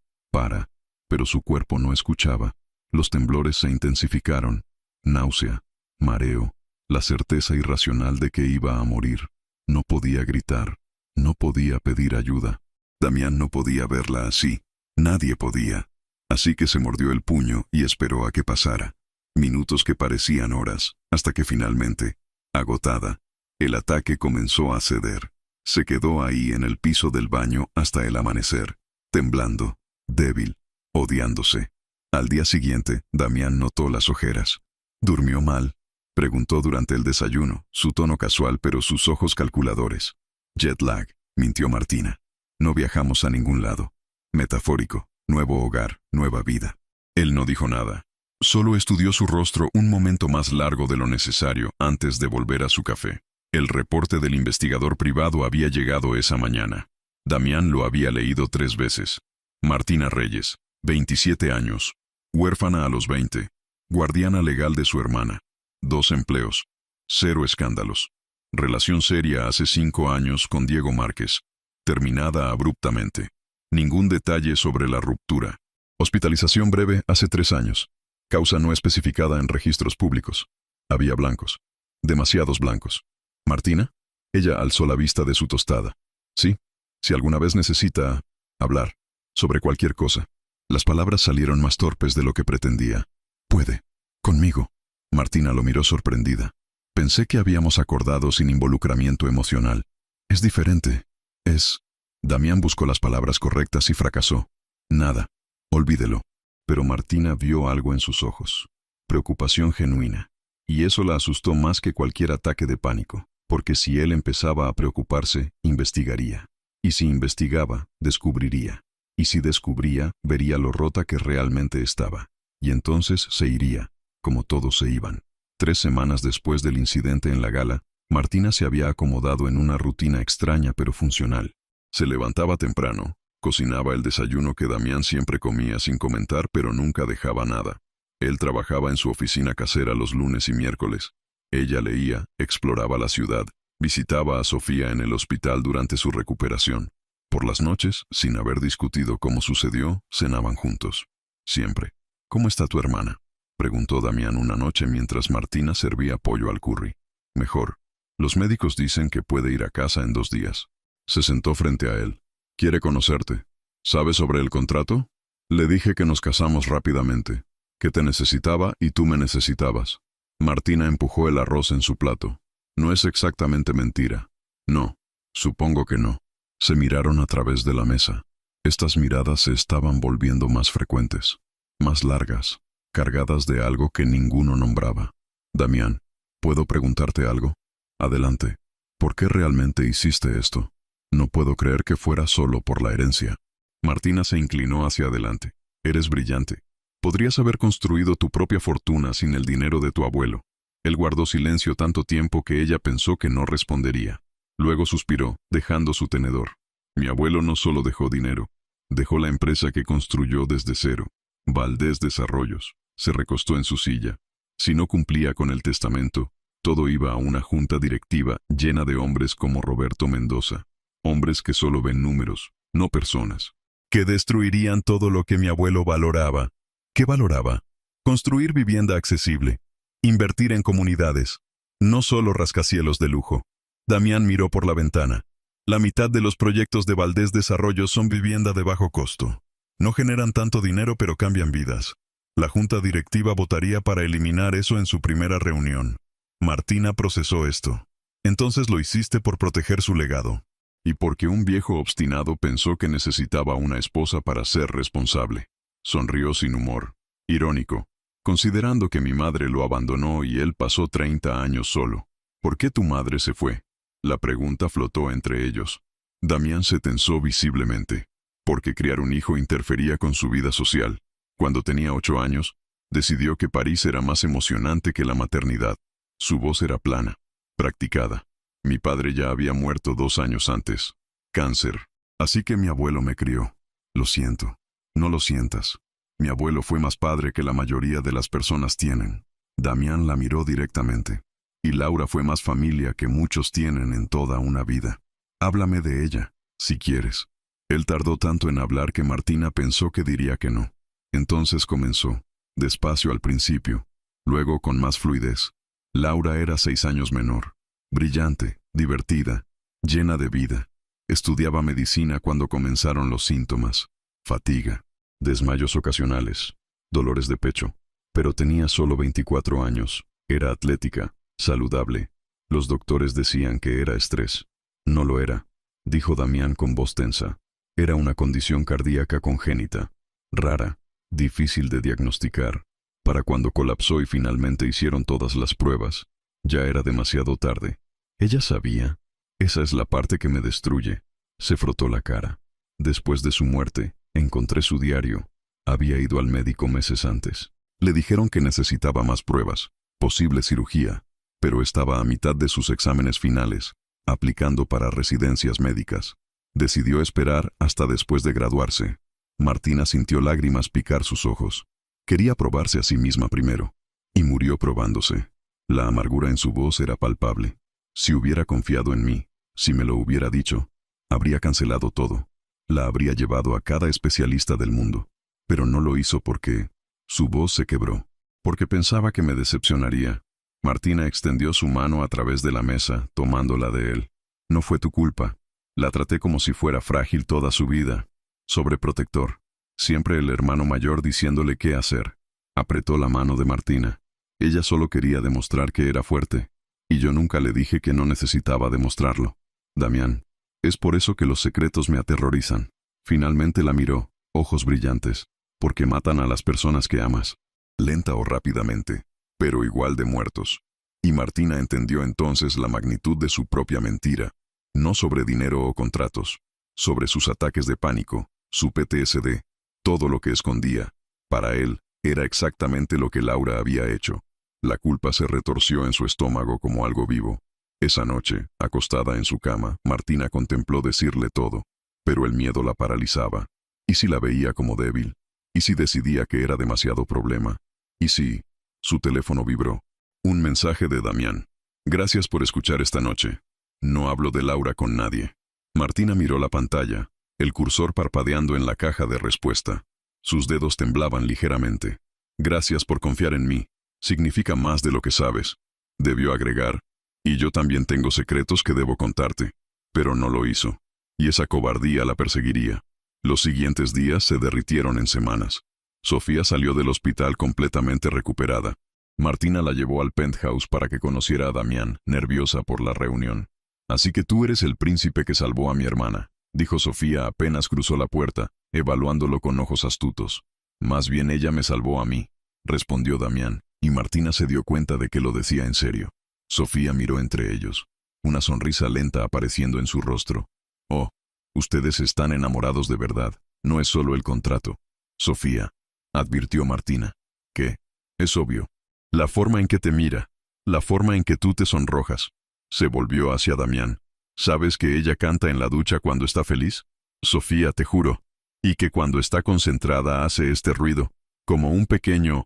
Pero su cuerpo no escuchaba. Los temblores se intensificaron. Náusea, mareo, la certeza irracional de que iba a morir. No podía gritar, no podía pedir ayuda. Damián no podía verla así. Nadie podía. Así que se mordió el puño y esperó a que pasara. Minutos que parecían horas, hasta que finalmente, agotada, el ataque comenzó a ceder. Se quedó ahí en el piso del baño hasta el amanecer, temblando, débil, odiándose. Al día siguiente, Damián notó las ojeras. ¿Durmió mal?, preguntó durante el desayuno, su tono casual pero sus ojos calculadores. Jet lag, mintió Martina. No viajamos a ningún lado. Metafórico, nuevo hogar, nueva vida. Él no dijo nada. Solo estudió su rostro un momento más largo de lo necesario antes de volver a su café. El reporte del investigador privado había llegado esa mañana. Damián lo había leído 3 veces. Martina Reyes, 27 años, huérfana a los 20, guardiana legal de su hermana, 2 empleos, 0 escándalos. Relación seria hace 5 años con Diego Márquez, terminada abruptamente. Ningún detalle sobre la ruptura. Hospitalización breve hace 3 años. Causa no especificada en registros públicos. Había blancos. Demasiados blancos. ¿Martina? Ella alzó la vista de su tostada. Sí, si alguna vez necesita hablar sobre cualquier cosa. Las palabras salieron más torpes de lo que pretendía. Puede. Conmigo. Martina lo miró sorprendida. Pensé que habíamos acordado sin involucramiento emocional. Es diferente. Es... Damián buscó las palabras correctas y fracasó. Nada. Olvídelo. Pero Martina vio algo en sus ojos. Preocupación genuina. Y eso la asustó más que cualquier ataque de pánico. Porque si él empezaba a preocuparse, investigaría. Y si investigaba, descubriría. Y si descubría, vería lo rota que realmente estaba. Y entonces se iría, como todos se iban. 3 semanas después del incidente en la gala, Martina se había acomodado en una rutina extraña pero funcional. Se levantaba temprano, cocinaba el desayuno que Damián siempre comía sin comentar pero nunca dejaba nada. Él trabajaba en su oficina casera los lunes y miércoles. Ella leía, exploraba la ciudad, Visitaba a Sofía en el hospital durante su recuperación. Por las noches, sin haber discutido cómo sucedió, cenaban juntos. Siempre. ¿Cómo está tu hermana?, preguntó Damián una noche mientras Martina servía pollo al curry. Mejor. Los médicos dicen que puede ir a casa en 2 días. Se sentó frente a él. Quiere conocerte. ¿Sabes sobre el contrato? Le dije que nos casamos rápidamente, que te necesitaba y tú me necesitabas. Martina empujó el arroz en su plato. No es exactamente mentira. No. Supongo que no. Se miraron a través de la mesa. Estas miradas se estaban volviendo más frecuentes, más largas, cargadas de algo que ninguno nombraba. Damián, ¿puedo preguntarte algo? Adelante. ¿Por qué realmente hiciste esto? No puedo creer que fuera solo por la herencia. Martina se inclinó hacia adelante. Eres brillante. Podrías haber construido tu propia fortuna sin el dinero de tu abuelo. Él guardó silencio tanto tiempo que ella pensó que no respondería. Luego suspiró, dejando su tenedor. Mi abuelo no solo dejó dinero, dejó la empresa que construyó desde cero, Valdés Desarrollos. Se recostó en su silla. Si no cumplía con el testamento, todo iba a una junta directiva llena de hombres como Roberto Mendoza. Hombres que solo ven números, no personas. Que destruirían todo lo que mi abuelo valoraba. ¿Qué valoraba? Construir vivienda accesible. Invertir en comunidades. No solo rascacielos de lujo. Damián miró por la ventana. La mitad de los proyectos de Valdés Desarrollos son vivienda de bajo costo. No generan tanto dinero pero cambian vidas. La junta directiva votaría para eliminar eso en su primera reunión. Martina procesó esto. Entonces lo hiciste por proteger su legado. Y porque un viejo obstinado pensó que necesitaba una esposa para ser responsable. Sonrió sin humor. Irónico. Considerando que mi madre lo abandonó y él pasó 30 años solo. ¿Por qué tu madre se fue? La pregunta flotó entre ellos. Damián se tensó visiblemente. Porque criar un hijo interfería con su vida social. Cuando tenía 8 años, decidió que París era más emocionante que la maternidad. Su voz era plana, practicada. Mi padre ya había muerto 2 años antes. Cáncer. Así que mi abuelo me crió. Lo siento. No lo sientas. Mi abuelo fue más padre que la mayoría de las personas tienen. Damián la miró directamente. Y Laura fue más familia que muchos tienen en toda una vida. Háblame de ella, si quieres. Él tardó tanto en hablar que Martina pensó que diría que no. Entonces comenzó, despacio al principio, luego con más fluidez. Laura era 6 años menor, brillante, divertida, llena de vida. Estudiaba medicina cuando comenzaron los síntomas, fatiga, desmayos ocasionales, dolores de pecho, pero tenía solo 24 años, era atlética, saludable. Los doctores decían que era estrés. No lo era, dijo Damián con voz tensa. Era una condición cardíaca congénita, rara, difícil de diagnosticar. Para cuando colapsó y finalmente hicieron todas las pruebas, ya era demasiado tarde. Ella sabía. Esa es la parte que me destruye. Se frotó la cara. Después de su muerte, encontré su diario. Había ido al médico meses antes. Le dijeron que necesitaba más pruebas, posible cirugía, pero estaba a mitad de sus exámenes finales, aplicando para residencias médicas. Decidió esperar hasta después de graduarse. Martina sintió lágrimas picar sus ojos. Quería probarse a sí misma primero. Y murió probándose. La amargura en su voz era palpable. Si hubiera confiado en mí, si me lo hubiera dicho, habría cancelado todo. La habría llevado a cada especialista del mundo. Pero no lo hizo porque... Su voz se quebró. Porque pensaba que me decepcionaría. Martina extendió su mano a través de la mesa, tomándola de él. No fue tu culpa. La traté como si fuera frágil toda su vida. Sobreprotector. Siempre el hermano mayor diciéndole qué hacer. Apretó la mano de Martina. Ella solo quería demostrar que era fuerte. Y yo nunca le dije que no necesitaba demostrarlo. Damián. Es por eso que los secretos me aterrorizan. Finalmente la miró, ojos brillantes. Porque matan a las personas que amas. Lenta o rápidamente, pero igual de muertos. Y Martina entendió entonces la magnitud de su propia mentira. No sobre dinero o contratos, sobre sus ataques de pánico, su PTSD, todo lo que escondía. Para él, era exactamente lo que Laura había hecho. La culpa se retorció en su estómago como algo vivo. Esa noche, acostada en su cama, Martina contempló decirle todo, pero el miedo la paralizaba. ¿Y si la veía como débil? ¿Y si decidía que era demasiado problema? ¿Y si? Su teléfono vibró. Un mensaje de Damián. Gracias por escuchar esta noche. No hablo de Laura con nadie. Martina miró la pantalla, el cursor parpadeando en la caja de respuesta. Sus dedos temblaban ligeramente. Gracias por confiar en mí. Significa más de lo que sabes. Debió agregar. Y yo también tengo secretos que debo contarte. Pero no lo hizo. Y esa cobardía la perseguiría. Los siguientes días se derritieron en semanas. Sofía salió del hospital completamente recuperada. Martina la llevó al penthouse para que conociera a Damián, nerviosa por la reunión. Así que tú eres el príncipe que salvó a mi hermana, dijo Sofía apenas cruzó la puerta, evaluándolo con ojos astutos. Más bien ella me salvó a mí, respondió Damián, y Martina se dio cuenta de que lo decía en serio. Sofía miró entre ellos, una sonrisa lenta apareciendo en su rostro. Oh, ustedes están enamorados de verdad, no es solo el contrato. Sofía, advirtió Martina. ¿Qué? Es obvio. La forma en que te mira, la forma en que tú te sonrojas. Se volvió hacia Damián. ¿Sabes que ella canta en la ducha cuando está feliz? Sofía, te juro. Y que cuando está concentrada hace este ruido, como un pequeño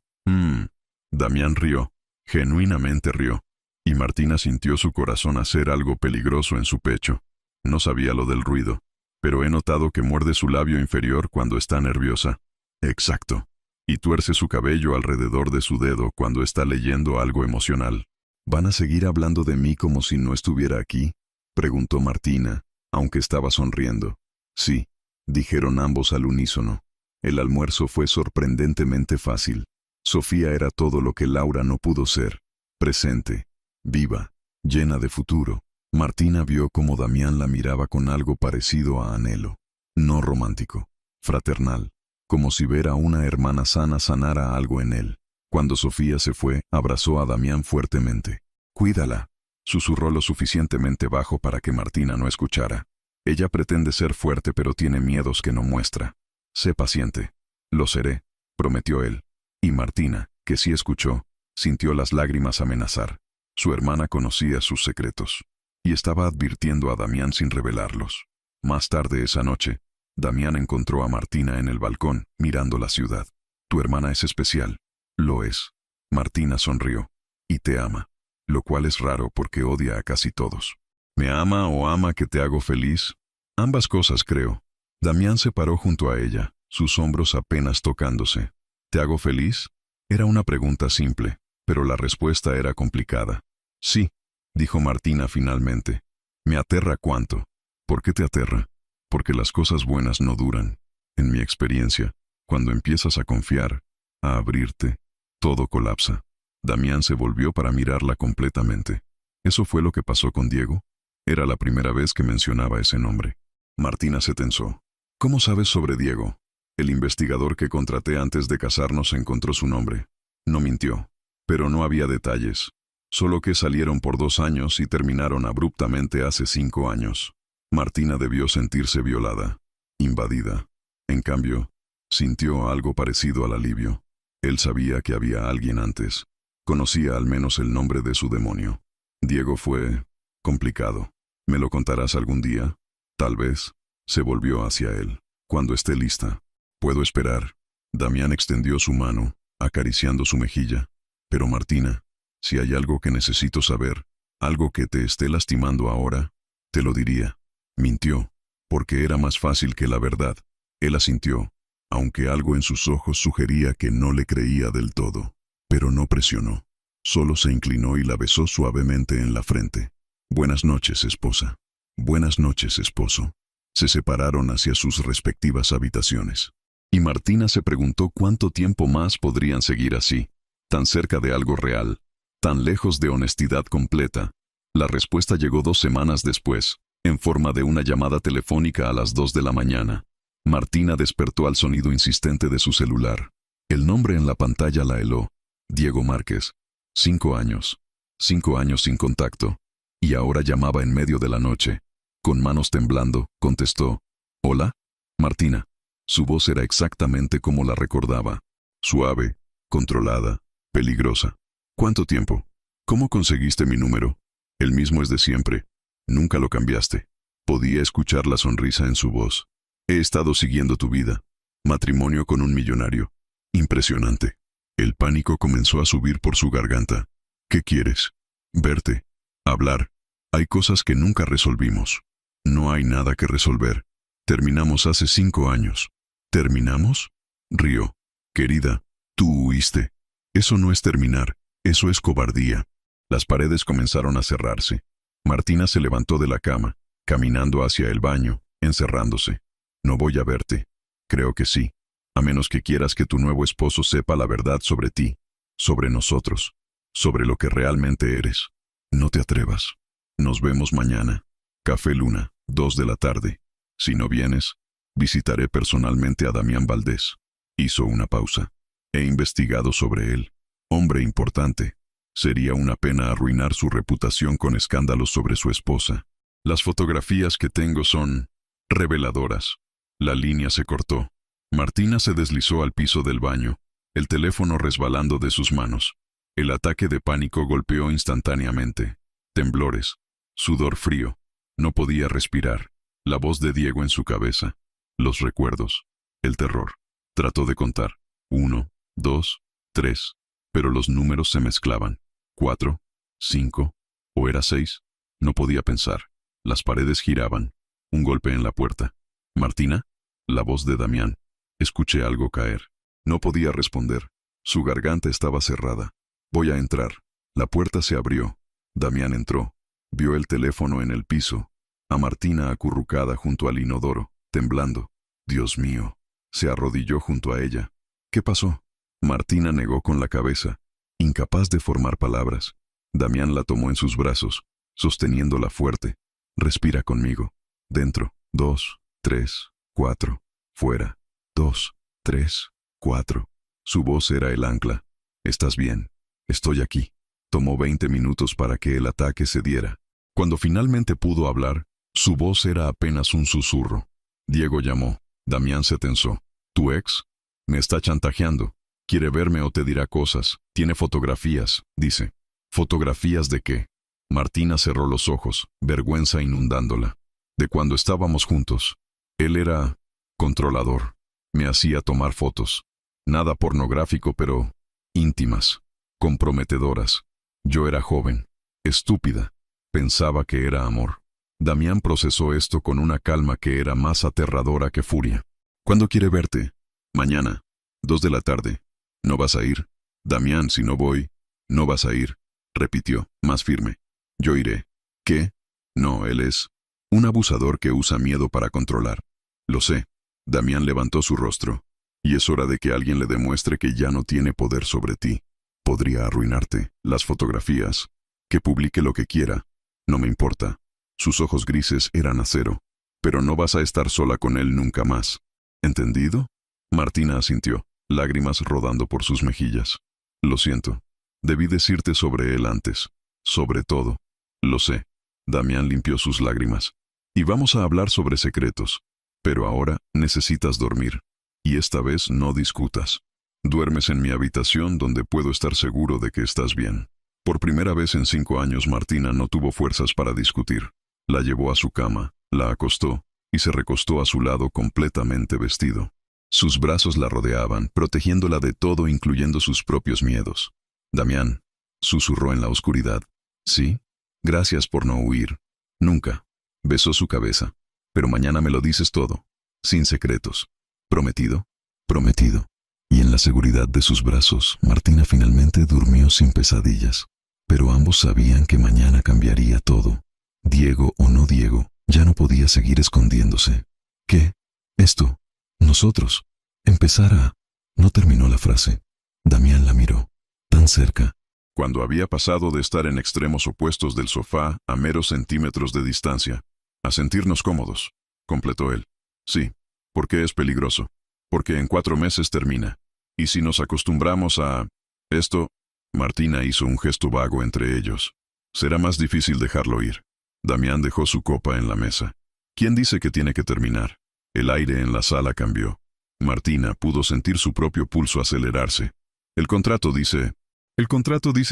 Damián rió, genuinamente rió. Y Martina sintió su corazón hacer algo peligroso en su pecho. No sabía lo del ruido, pero he notado que muerde su labio inferior cuando está nerviosa. Exacto. Y tuerce su cabello alrededor de su dedo cuando está leyendo algo emocional. ¿Van a seguir hablando de mí como si no estuviera aquí?, preguntó Martina, aunque estaba sonriendo. Sí, dijeron ambos al unísono. El almuerzo fue sorprendentemente fácil. Sofía era todo lo que Laura no pudo ser. Presente, viva, llena de futuro. Martina vio cómo Damián la miraba con algo parecido a anhelo. No romántico, fraternal. Como si ver a una hermana sana sanara algo en él. Cuando Sofía se fue, abrazó a Damián fuertemente. «Cuídala», susurró lo suficientemente bajo para que Martina no escuchara. «Ella pretende ser fuerte pero tiene miedos que no muestra. Sé paciente». «Lo seré», prometió él. Y Martina, que sí escuchó, sintió las lágrimas amenazar. Su hermana conocía sus secretos. Y estaba advirtiendo a Damián sin revelarlos. Más tarde esa noche, Damián encontró a Martina en el balcón, mirando la ciudad. «Tu hermana es especial». «Lo es». Martina sonrió. «Y te ama». Lo cual es raro porque odia a casi todos. ¿Me ama o ama que te hago feliz? Ambas cosas, creo. Damián se paró junto a ella, sus hombros apenas tocándose. ¿Te hago feliz? Era una pregunta simple, pero la respuesta era complicada. Sí, dijo Martina finalmente. Me aterra cuánto. ¿Por qué te aterra? Porque las cosas buenas no duran. En mi experiencia, cuando empiezas a confiar, a abrirte, todo colapsa. Damián se volvió para mirarla completamente. ¿Eso fue lo que pasó con Diego? Era la primera vez que mencionaba ese nombre. Martina se tensó. ¿Cómo sabes sobre Diego? El investigador que contraté antes de casarnos encontró su nombre. No mintió. Pero no había detalles. Solo que salieron por 2 años y terminaron abruptamente hace 5 años. Martina debió sentirse violada, invadida. En cambio, sintió algo parecido al alivio. Él sabía que había alguien antes. Conocía al menos el nombre de su demonio. Diego fue complicado. ¿Me lo contarás algún día? Tal vez. Se volvió hacia él. Cuando esté lista. Puedo esperar. Damián extendió su mano, acariciando su mejilla. Pero Martina, si hay algo que necesito saber, algo que te esté lastimando ahora, te lo diría. Mintió, porque era más fácil que la verdad. Él asintió, aunque algo en sus ojos sugería que no le creía del todo. Pero no presionó. Solo se inclinó y la besó suavemente en la frente. Buenas noches, esposa. Buenas noches, esposo. Se separaron hacia sus respectivas habitaciones. Y Martina se preguntó cuánto tiempo más podrían seguir así, tan cerca de algo real, tan lejos de honestidad completa. La respuesta llegó 2 semanas después, en forma de una llamada telefónica a las 2 de la mañana. Martina despertó al sonido insistente de su celular. El nombre en la pantalla la heló. Diego Márquez. 5 años. 5 años sin contacto. Y ahora llamaba en medio de la noche. Con manos temblando, contestó. «¿Hola?» «Martina». Su voz era exactamente como la recordaba. Suave, controlada, peligrosa. «¿Cuánto tiempo? ¿Cómo conseguiste mi número?» «El mismo es de siempre. Nunca lo cambiaste». Podía escuchar la sonrisa en su voz. «He estado siguiendo tu vida. Matrimonio con un millonario. Impresionante». El pánico comenzó a subir por su garganta. «¿Qué quieres?» «Verte. Hablar». Hay cosas que nunca resolvimos. No hay nada que resolver. Terminamos hace 5 años. ¿Terminamos? Rió. Querida, tú huiste. Eso no es terminar, eso es cobardía. Las paredes comenzaron a cerrarse. Martina se levantó de la cama, caminando hacia el baño, encerrándose. No voy a verte. Creo que sí. A menos que quieras que tu nuevo esposo sepa la verdad sobre ti, sobre nosotros, sobre lo que realmente eres. No te atrevas. Nos vemos mañana. Café Luna, 2 de la tarde. Si no vienes, visitaré personalmente a Damián Valdés. Hizo una pausa. He investigado sobre él. Hombre importante. Sería una pena arruinar su reputación con escándalos sobre su esposa. Las fotografías que tengo son reveladoras. La línea se cortó. Martina se deslizó al piso del baño, el teléfono resbalando de sus manos. El ataque de pánico golpeó instantáneamente. Temblores, sudor frío. No podía respirar. La voz de Diego en su cabeza. Los recuerdos. El terror. Trató de contar. 1, 2, 3. Pero los números se mezclaban. 4, 5, ¿o era 6? No podía pensar. Las paredes giraban. Un golpe en la puerta. ¿Martina? La voz de Damián. Escuché algo caer. No podía responder. Su garganta estaba cerrada. Voy a entrar. La puerta se abrió. Damián entró. Vio el teléfono en el piso. A Martina acurrucada junto al inodoro, temblando. Dios mío. Se arrodilló junto a ella. ¿Qué pasó? Martina negó con la cabeza, incapaz de formar palabras. Damián la tomó en sus brazos, sosteniéndola fuerte. Respira conmigo. Dentro. 2, 3, 4. Fuera. 2, 3, 4. Su voz era el ancla. ¿Estás bien? Estoy aquí. Tomó 20 minutos para que el ataque se diera. Cuando finalmente pudo hablar, su voz era apenas un susurro. Diego llamó. Damián se tensó. ¿Tu ex? Me está chantajeando. Quiere verme o te dirá cosas. Tiene fotografías, dice. ¿Fotografías de qué? Martina cerró los ojos, vergüenza inundándola. De cuando estábamos juntos. Él era controlador. Me hacía tomar fotos. Nada pornográfico, pero íntimas, comprometedoras. Yo era joven, estúpida. Pensaba que era amor. Damián procesó esto con una calma que era más aterradora que furia. ¿Cuándo quiere verte? Mañana, 2 de la tarde. ¿No vas a ir? Damián, si no voy, no vas a ir, repitió, más firme. Yo iré. ¿Qué? No, él es un abusador que usa miedo para controlar. Lo sé. Damián levantó su rostro. Y es hora de que alguien le demuestre que ya no tiene poder sobre ti. Podría arruinarte. Las fotografías. Que publique lo que quiera. No me importa. Sus ojos grises eran acero. Pero no vas a estar sola con él nunca más. ¿Entendido? Martina asintió, lágrimas rodando por sus mejillas. Lo siento. Debí decirte sobre él antes. Sobre todo. Lo sé. Damián limpió sus lágrimas. Y vamos a hablar sobre secretos. Pero ahora necesitas dormir. Y esta vez no discutas. Duermes en mi habitación donde puedo estar seguro de que estás bien. Por primera vez en 5 años Martina no tuvo fuerzas para discutir. La llevó a su cama, la acostó, y se recostó a su lado completamente vestido. Sus brazos la rodeaban, protegiéndola de todo incluyendo sus propios miedos. Damián, susurró en la oscuridad. ¿Sí? Gracias por no huir. Nunca. Besó su cabeza. Pero mañana me lo dices todo. Sin secretos. ¿Prometido? Prometido. Y en la seguridad de sus brazos, Martina finalmente durmió sin pesadillas. Pero ambos sabían que mañana cambiaría todo. Diego o no Diego, ya no podía seguir escondiéndose. ¿Qué? Esto. Nosotros. Empezar a... No terminó la frase. Damián la miró. Tan cerca. Cuando había pasado de estar en extremos opuestos del sofá a meros centímetros de distancia. A sentirnos cómodos, completó él. Sí, porque es peligroso. Porque en 4 meses termina. Y si nos acostumbramos a... esto... Martina hizo un gesto vago entre ellos. Será más difícil dejarlo ir. Damián dejó su copa en la mesa. ¿Quién dice que tiene que terminar? El aire en la sala cambió. Martina pudo sentir su propio pulso acelerarse. El contrato dice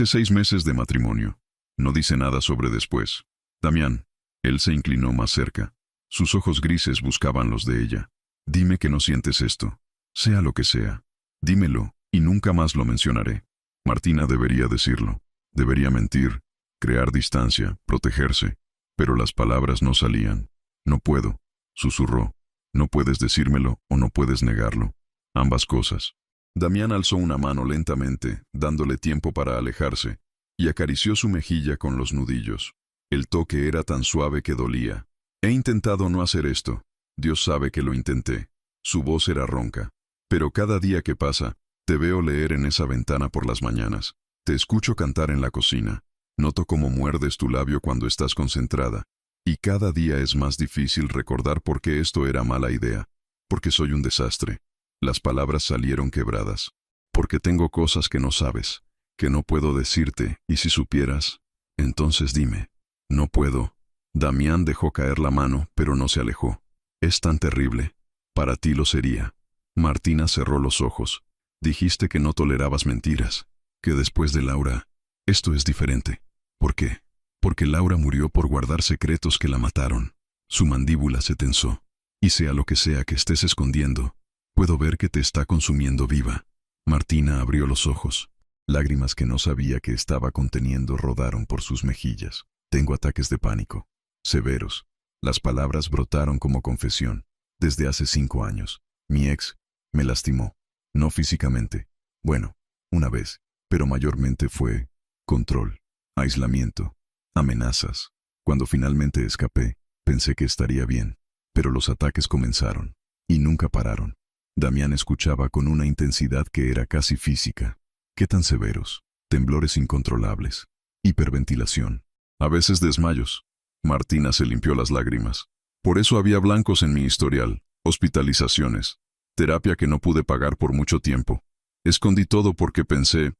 6 meses de matrimonio. No dice nada sobre después. Damián. Él se inclinó más cerca. Sus ojos grises buscaban los de ella. Dime que no sientes esto. Sea lo que sea. Dímelo, y nunca más lo mencionaré. Martina debería decirlo. Debería mentir, crear distancia, protegerse. pero las palabras no salían. No puedo, susurró. No puedes decírmelo o no puedes negarlo. Ambas cosas. Damián alzó una mano lentamente, dándole tiempo para alejarse, y acarició su mejilla con los nudillos. El toque era tan suave que dolía. He intentado no hacer esto. Dios sabe que lo intenté. Su voz era ronca. Pero cada día que pasa, te veo leer en esa ventana por las mañanas. Te escucho cantar en la cocina. Noto cómo muerdes tu labio cuando estás concentrada. Y cada día es más difícil recordar por qué esto era mala idea. Porque soy un desastre. Las palabras salieron quebradas. Porque tengo cosas que no sabes, que no puedo decirte, y si supieras, entonces dime. No puedo. Damián dejó caer la mano, pero no se alejó. Es tan terrible. Para ti lo sería. Martina cerró los ojos. Dijiste que no tolerabas mentiras, que después de Laura, esto es diferente. ¿Por qué? Porque Laura murió por guardar secretos que la mataron. Su mandíbula se tensó. Y sea lo que sea que estés escondiendo, puedo ver que te está consumiendo viva. Martina abrió los ojos. Lágrimas que no sabía que estaba conteniendo rodaron por sus mejillas. Tengo ataques de pánico. Severos. Las palabras brotaron como confesión. Desde hace 5 años. Mi ex me lastimó. No físicamente. Bueno, una vez. Pero mayormente fue control, aislamiento, amenazas. Cuando finalmente escapé, pensé que estaría bien. Pero los ataques comenzaron. Y nunca pararon. Damián escuchaba con una intensidad que era casi física. ¿Qué tan severos? Temblores incontrolables. Hiperventilación. A veces desmayos. Martina se limpió las lágrimas. Por eso había blancos en mi historial, hospitalizaciones, terapia que no pude pagar por mucho tiempo. Escondí todo porque pensé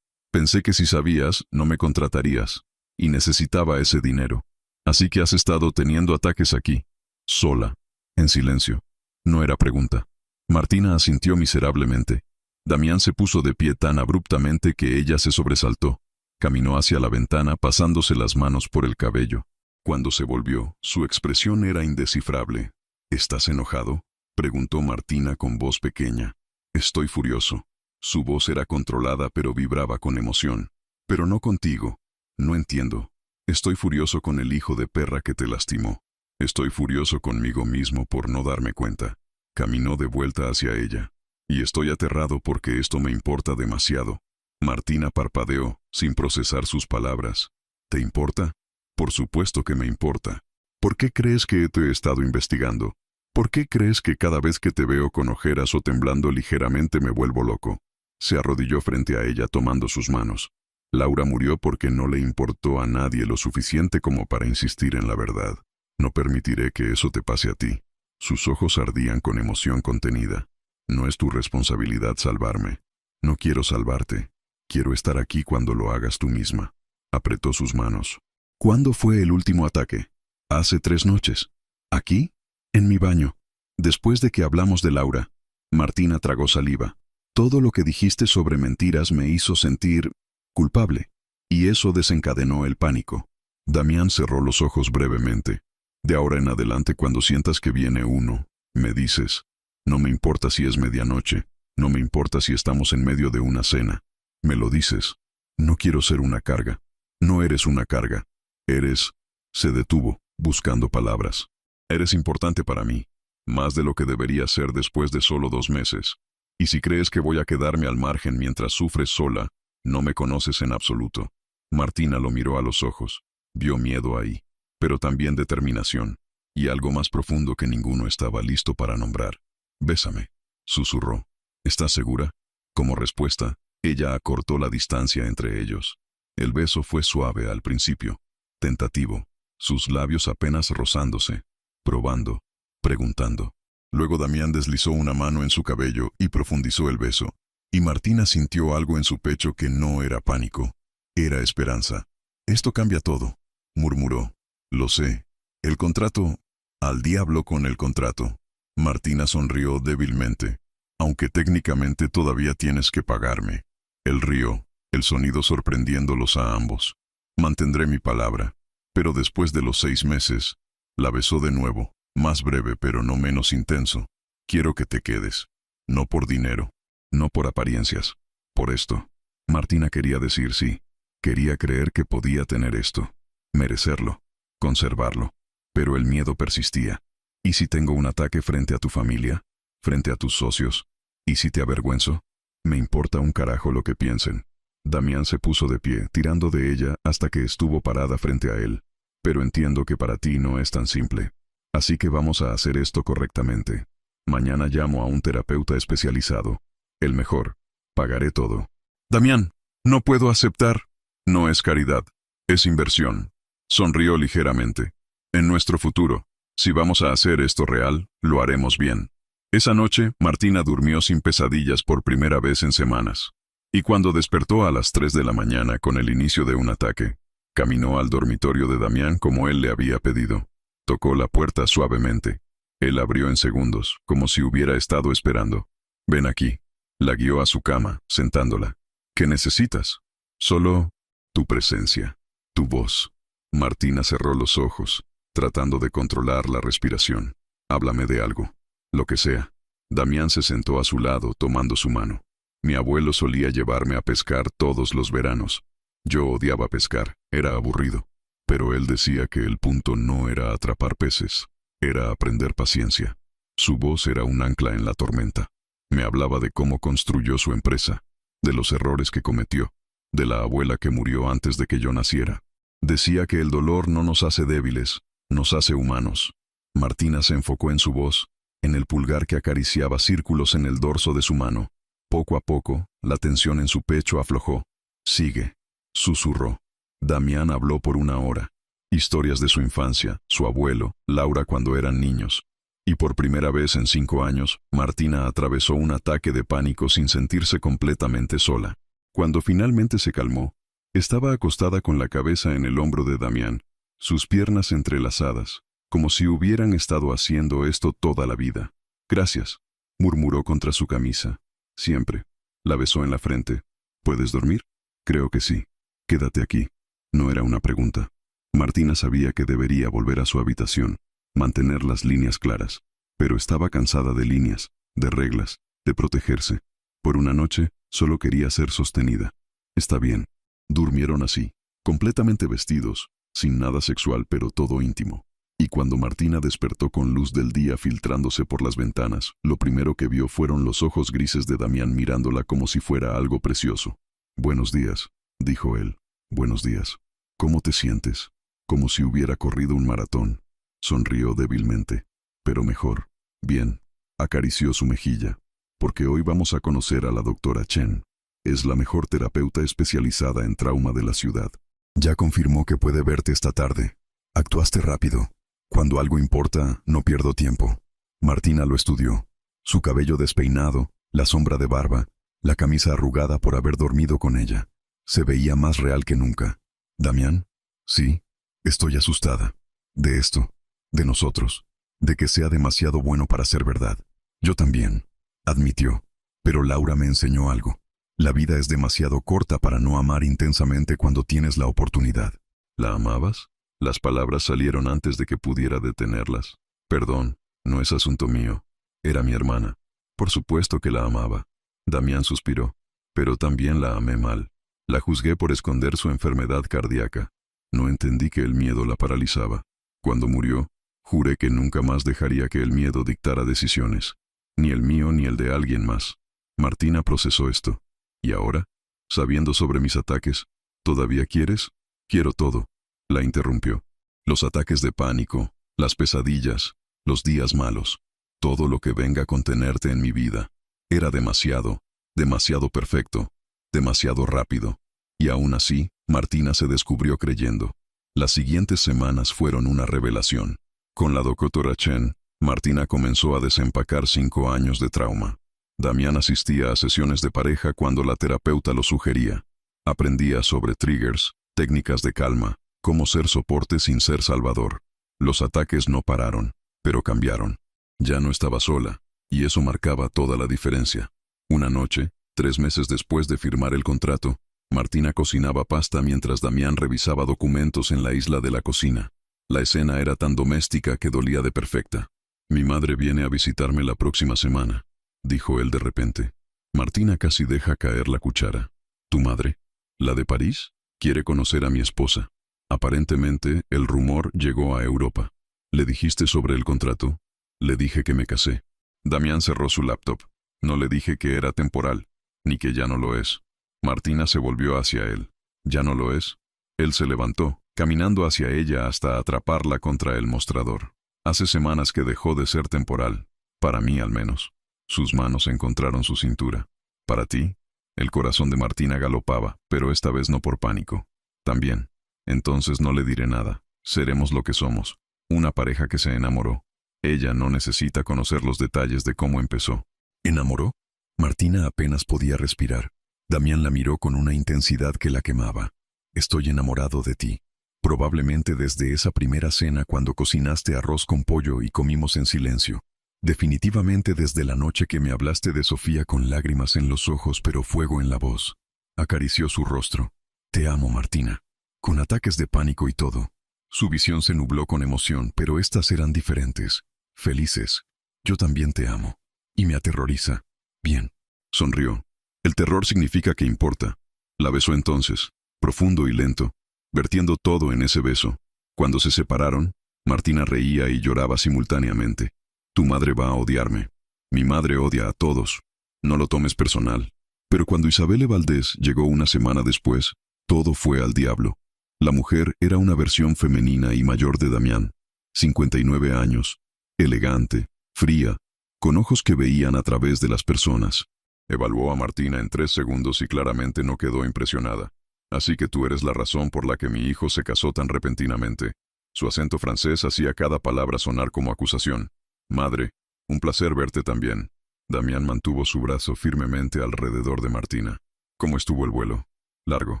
que si sabías, no me contratarías. Y necesitaba ese dinero. Así que has estado teniendo ataques aquí. Sola. En silencio. No era pregunta. Martina asintió miserablemente. Damián se puso de pie tan abruptamente que ella se sobresaltó. Caminó hacia la ventana pasándose las manos por el cabello. Cuando se volvió, su expresión era indescifrable. ¿Estás enojado?, preguntó Martina con voz pequeña. Estoy furioso. Su voz era controlada pero vibraba con emoción. Pero no contigo. No entiendo. Estoy furioso con el hijo de perra que te lastimó. Estoy furioso conmigo mismo por no darme cuenta. Caminó de vuelta hacia ella. Y estoy aterrado porque esto me importa demasiado. Martina parpadeó, sin procesar sus palabras. ¿Te importa? Por supuesto que me importa. ¿Por qué crees que te he estado investigando? ¿Por qué crees que cada vez que te veo con ojeras o temblando ligeramente me vuelvo loco? Se arrodilló frente a ella tomando sus manos. Laura murió porque no le importó a nadie lo suficiente como para insistir en la verdad. No permitiré que eso te pase a ti. Sus ojos ardían con emoción contenida. No es tu responsabilidad salvarme. No quiero salvarte. Quiero estar aquí cuando lo hagas tú misma. Apretó sus manos. ¿Cuándo fue el último ataque? Hace 3 noches. ¿Aquí? En mi baño. Después de que hablamos de Laura. Martina tragó saliva. Todo lo que dijiste sobre mentiras me hizo sentir culpable. Y eso desencadenó el pánico. Damián cerró los ojos brevemente. De ahora en adelante, cuando sientas que viene uno, me dices. No me importa si es medianoche. No me importa si estamos en medio de una cena. Me lo dices. No quiero ser una carga. No eres una carga. Eres... Se detuvo, buscando palabras. Eres importante para mí. Más de lo que debería ser después de solo 2 meses. Y si crees que voy a quedarme al margen mientras sufres sola, no me conoces en absoluto. Martina lo miró a los ojos. Vio miedo ahí, pero también determinación. Y algo más profundo que ninguno estaba listo para nombrar. Bésame, susurró. ¿Estás segura? Como respuesta, ella acortó la distancia entre ellos. El beso fue suave al principio, tentativo, sus labios apenas rozándose, probando, preguntando. Luego Damián deslizó una mano en su cabello y profundizó el beso. Y Martina sintió algo en su pecho que no era pánico, era esperanza. Esto cambia todo, murmuró. Lo sé. El contrato. Al diablo con el contrato. Martina sonrió débilmente. Aunque técnicamente todavía tienes que pagarme. Él rió, el sonido sorprendiéndolos a ambos. Mantendré mi palabra. Pero después de los 6 meses, la besó de nuevo, más breve pero no menos intenso. Quiero que te quedes. No por dinero. No por apariencias. Por esto. Martina quería decir sí. Quería creer que podía tener esto. Merecerlo. Conservarlo. Pero el miedo persistía. ¿Y si tengo un ataque frente a tu familia? ¿Frente a tus socios? ¿Y si te avergüenzo? Me importa un carajo lo que piensen. Damián se puso de pie, tirando de ella hasta que estuvo parada frente a él. Pero entiendo que para ti no es tan simple. Así que vamos a hacer esto correctamente. Mañana llamo a un terapeuta especializado. El mejor. Pagaré todo. Damián, no puedo aceptar. No es caridad. Es inversión. Sonrió ligeramente. En nuestro futuro. Si vamos a hacer esto real, lo haremos bien. Esa noche, Martina durmió sin pesadillas por primera vez en semanas. Y cuando despertó a las 3 de la mañana con el inicio de un ataque, caminó al dormitorio de Damián como él le había pedido. Tocó la puerta suavemente. Él abrió en segundos, como si hubiera estado esperando. Ven aquí. La guió a su cama, sentándola. ¿Qué necesitas? Solo tu presencia, tu voz. Martina cerró los ojos, tratando de controlar la respiración. Háblame de algo. Lo que sea. Damián se sentó a su lado, tomando su mano. Mi abuelo solía llevarme a pescar todos los veranos. Yo odiaba pescar, era aburrido. Pero él decía que el punto no era atrapar peces, era aprender paciencia. Su voz era un ancla en la tormenta. Me hablaba de cómo construyó su empresa, de los errores que cometió, de la abuela que murió antes de que yo naciera. Decía que el dolor no nos hace débiles, nos hace humanos. Martina se enfocó en su voz, en el pulgar que acariciaba círculos en el dorso de su mano. Poco a poco, la tensión en su pecho aflojó. Sigue, susurró. Damián habló por 1 hora. Historias de su infancia, su abuelo, Laura cuando eran niños. Y por primera vez en 5 años, Martina atravesó un ataque de pánico sin sentirse completamente sola. Cuando finalmente se calmó, estaba acostada con la cabeza en el hombro de Damián, sus piernas entrelazadas, como si hubieran estado haciendo esto toda la vida. Gracias, murmuró contra su camisa. Siempre. La besó en la frente. ¿Puedes dormir? Creo que sí. Quédate aquí. No era una pregunta. Martina sabía que debería volver a su habitación, mantener las líneas claras, pero estaba cansada de líneas, de reglas, de protegerse. Por una noche, solo quería ser sostenida. Está bien. Durmieron así, completamente vestidos, sin nada sexual pero todo íntimo. Y cuando Martina despertó con luz del día filtrándose por las ventanas, lo primero que vio fueron los ojos grises de Damián mirándola como si fuera algo precioso. Buenos días, dijo él. Buenos días. ¿Cómo te sientes? Como si hubiera corrido un maratón. Sonrió débilmente. Pero mejor. Bien. Acarició su mejilla. Porque hoy vamos a conocer a la doctora Chen. Es la mejor terapeuta especializada en trauma de la ciudad. Ya confirmó que puede verte esta tarde. Actuaste rápido. Cuando algo importa, no pierdo tiempo. Martina lo estudió. Su cabello despeinado, la sombra de barba, la camisa arrugada por haber dormido con ella. Se veía más real que nunca. ¿Damián? Sí. Estoy asustada. De esto. De nosotros. De que sea demasiado bueno para ser verdad. Yo también. Admitió. Pero Laura me enseñó algo. La vida es demasiado corta para no amar intensamente cuando tienes la oportunidad. ¿La amabas? Las palabras salieron antes de que pudiera detenerlas. Perdón, no es asunto mío. Era mi hermana. Por supuesto que la amaba. Damián suspiró. Pero también la amé mal. La juzgué por esconder su enfermedad cardíaca. No entendí que el miedo la paralizaba. Cuando murió, juré que nunca más dejaría que el miedo dictara decisiones. Ni el mío ni el de alguien más. Martina procesó esto. ¿Y ahora? Sabiendo sobre mis ataques, ¿todavía quieres? Quiero todo. La interrumpió. Los ataques de pánico, las pesadillas, los días malos, todo lo que venga a contenerte en mi vida. Era demasiado, demasiado perfecto, demasiado rápido. Y aún así, Martina se descubrió creyendo. Las siguientes semanas fueron una revelación. Con la doctora Chen, Martina comenzó a desempacar 5 años de trauma. Damián asistía a sesiones de pareja cuando la terapeuta lo sugería. Aprendía sobre triggers, técnicas de calma, cómo ser soporte sin ser salvador. Los ataques no pararon, pero cambiaron. Ya no estaba sola, y eso marcaba toda la diferencia. Una noche, 3 meses después de firmar el contrato, Martina cocinaba pasta mientras Damián revisaba documentos en la isla de la cocina. La escena era tan doméstica que dolía de perfecta. Mi madre viene a visitarme la próxima semana, dijo él de repente. Martina casi deja caer la cuchara. ¿Tu madre? ¿La de París? Quiere conocer a mi esposa. Aparentemente, el rumor llegó a Europa. ¿Le dijiste sobre el contrato? Le dije que me casé. Damián cerró su laptop. No le dije que era temporal, ni que ya no lo es. Martina se volvió hacia él. ¿Ya no lo es? Él se levantó, caminando hacia ella hasta atraparla contra el mostrador. Hace semanas que dejó de ser temporal, para mí al menos. Sus manos encontraron su cintura. ¿Para ti? El corazón de Martina galopaba, pero esta vez no por pánico. También. Entonces no le diré nada. Seremos lo que somos. Una pareja que se enamoró. Ella no necesita conocer los detalles de cómo empezó. ¿Enamoró? Martina apenas podía respirar. Damián la miró con una intensidad que la quemaba. Estoy enamorado de ti. Probablemente desde esa primera cena cuando cocinaste arroz con pollo y comimos en silencio. Definitivamente desde la noche que me hablaste de Sofía con lágrimas en los ojos pero fuego en la voz. Acarició su rostro. Te amo, Martina. Con ataques de pánico y todo. Su visión se nubló con emoción, pero estas eran diferentes. Felices. Yo también te amo. Y me aterroriza. Bien. Sonrió. El terror significa que importa. La besó entonces, profundo y lento, vertiendo todo en ese beso. Cuando se separaron, Martina reía y lloraba simultáneamente. Tu madre va a odiarme. Mi madre odia a todos. No lo tomes personal. Pero cuando Isabelle Valdés llegó una semana después, todo fue al diablo. La mujer era una versión femenina y mayor de Damián. 59 años. Elegante, fría, con ojos que veían a través de las personas. Evaluó a Martina en 3 segundos y claramente no quedó impresionada. Así que tú eres la razón por la que mi hijo se casó tan repentinamente. Su acento francés hacía cada palabra sonar como acusación. Madre, un placer verte también. Damián mantuvo su brazo firmemente alrededor de Martina. ¿Cómo estuvo el vuelo? Largo.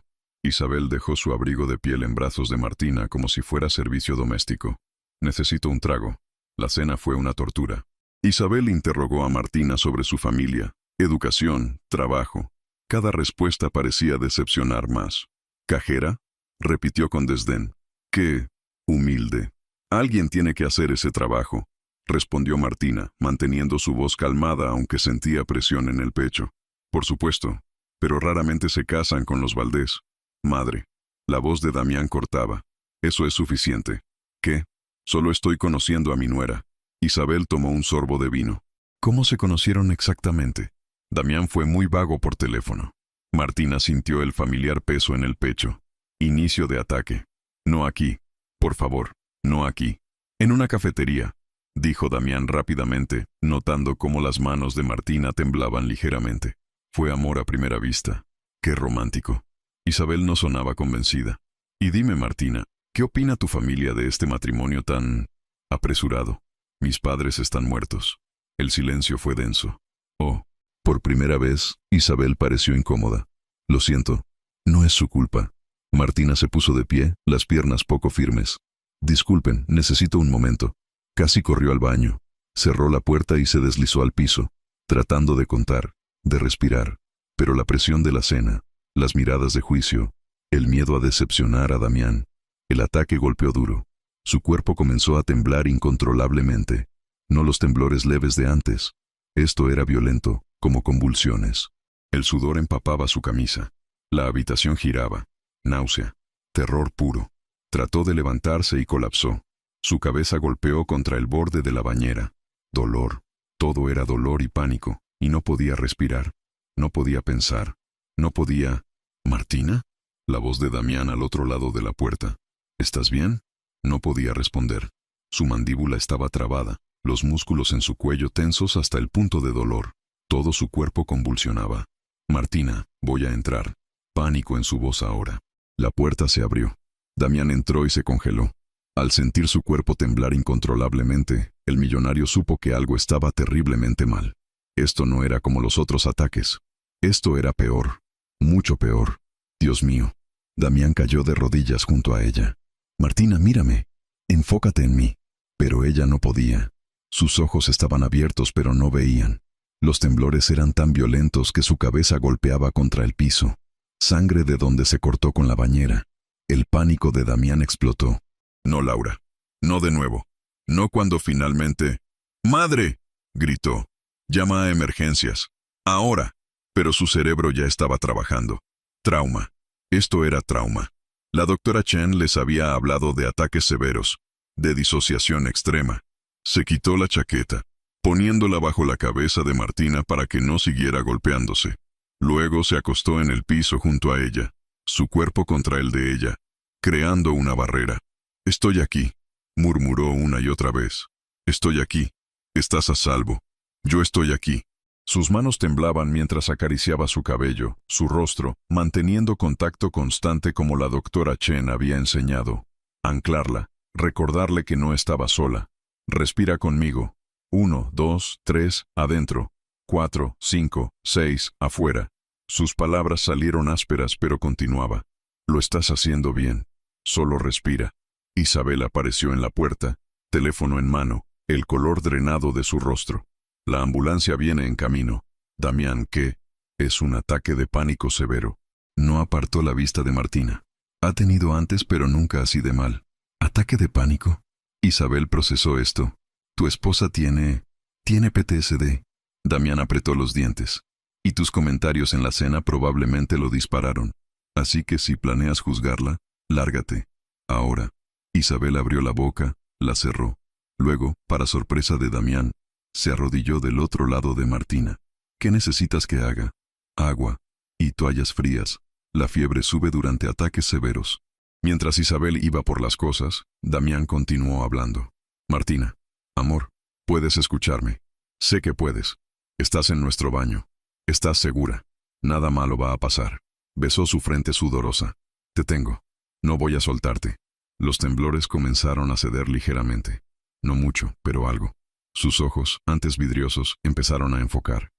Isabel dejó su abrigo de piel en brazos de Martina como si fuera servicio doméstico. Necesito un trago. La cena fue una tortura. Isabel interrogó a Martina sobre su familia, educación, trabajo. Cada respuesta parecía decepcionar más. ¿Cajera? Repitió con desdén. ¡Qué humilde! Alguien tiene que hacer ese trabajo, respondió Martina, manteniendo su voz calmada aunque sentía presión en el pecho. Por supuesto, pero raramente se casan con los Valdés. Madre. La voz de Damián cortaba. Eso es suficiente. ¿Qué? Solo estoy conociendo a mi nuera. Isabel tomó un sorbo de vino. ¿Cómo se conocieron exactamente? Damián fue muy vago por teléfono. Martina sintió el familiar peso en el pecho. Inicio de ataque. No aquí. Por favor, no aquí. En una cafetería, dijo Damián rápidamente, notando cómo las manos de Martina temblaban ligeramente. Fue amor a primera vista. Qué romántico. Isabel no sonaba convencida. Y dime, Martina, ¿qué opina tu familia de este matrimonio tan apresurado? Mis padres están muertos. El silencio fue denso. Oh, por primera vez, Isabel pareció incómoda. Lo siento, no es su culpa. Martina se puso de pie, las piernas poco firmes. Disculpen, necesito un momento. Casi corrió al baño. Cerró la puerta y se deslizó al piso, tratando de contar, de respirar. Pero la presión de la cena, las miradas de juicio, el miedo a decepcionar a Damián. El ataque golpeó duro. Su cuerpo comenzó a temblar incontrolablemente. No los temblores leves de antes. Esto era violento, como convulsiones. El sudor empapaba su camisa. La habitación giraba. Náusea. Terror puro. Trató de levantarse y colapsó. Su cabeza golpeó contra el borde de la bañera. Dolor. Todo era dolor y pánico, y no podía respirar. No podía pensar. No podía... ¿Martina? La voz de Damián al otro lado de la puerta. ¿Estás bien? No podía responder. Su mandíbula estaba trabada, los músculos en su cuello tensos hasta el punto de dolor. Todo su cuerpo convulsionaba. Martina, voy a entrar. Pánico en su voz ahora. La puerta se abrió. Damián entró y se congeló. Al sentir su cuerpo temblar incontrolablemente, el millonario supo que algo estaba terriblemente mal. Esto no era como los otros ataques. Esto era peor. Mucho peor. Dios mío. Damián cayó de rodillas junto a ella. Martina, mírame. Enfócate en mí. Pero ella no podía. Sus ojos estaban abiertos pero no veían. Los temblores eran tan violentos que su cabeza golpeaba contra el piso. Sangre de donde se cortó con la bañera. El pánico de Damián explotó. No, Laura. No de nuevo. No cuando finalmente... ¡Madre!, gritó. Llama a emergencias. Ahora. Pero su cerebro ya estaba trabajando. Trauma. Esto era trauma. La doctora Chen les había hablado de ataques severos. de disociación extrema. Se quitó la chaqueta, poniéndola bajo la cabeza de Martina para que no siguiera golpeándose. Luego se acostó en el piso junto a ella, su cuerpo contra el de ella, creando una barrera. «Estoy aquí», murmuró una y otra vez. «Estoy aquí. Estás a salvo. Yo estoy aquí». Sus manos temblaban mientras acariciaba su cabello, su rostro, manteniendo contacto constante como la doctora Chen había enseñado. Anclarla, recordarle que no estaba sola. «Respira conmigo. 1, 2, 3, adentro. 4, 5, 6, afuera». Sus palabras salieron ásperas, pero continuaba. «Lo estás haciendo bien. Solo respira». Isabel apareció en la puerta, teléfono en mano, el color drenado de su rostro. «La ambulancia viene en camino». «Damián, ¿qué?» «Es un ataque de pánico severo». No apartó la vista de Martina. «Ha tenido antes, pero nunca así de mal». «¿Ataque de pánico?» Isabel procesó esto. «Tu esposa tiene PTSD». Damián apretó los dientes. «Y tus comentarios en la cena probablemente lo dispararon. Así que si planeas juzgarla, lárgate. Ahora». Isabel abrió la boca, la cerró. Luego, para sorpresa de Damián, se arrodilló del otro lado de Martina. «¿Qué necesitas que haga?» «Agua y toallas frías. La fiebre sube durante ataques severos». Mientras Isabel iba por las cosas, Damián continuó hablando. «Martina, amor, puedes escucharme. Sé que puedes. Estás en nuestro baño. Estás segura. Nada malo va a pasar». Besó su frente sudorosa. «Te tengo. No voy a soltarte». Los temblores comenzaron a ceder ligeramente. No mucho, pero algo. Sus ojos, antes vidriosos, empezaron a enfocar.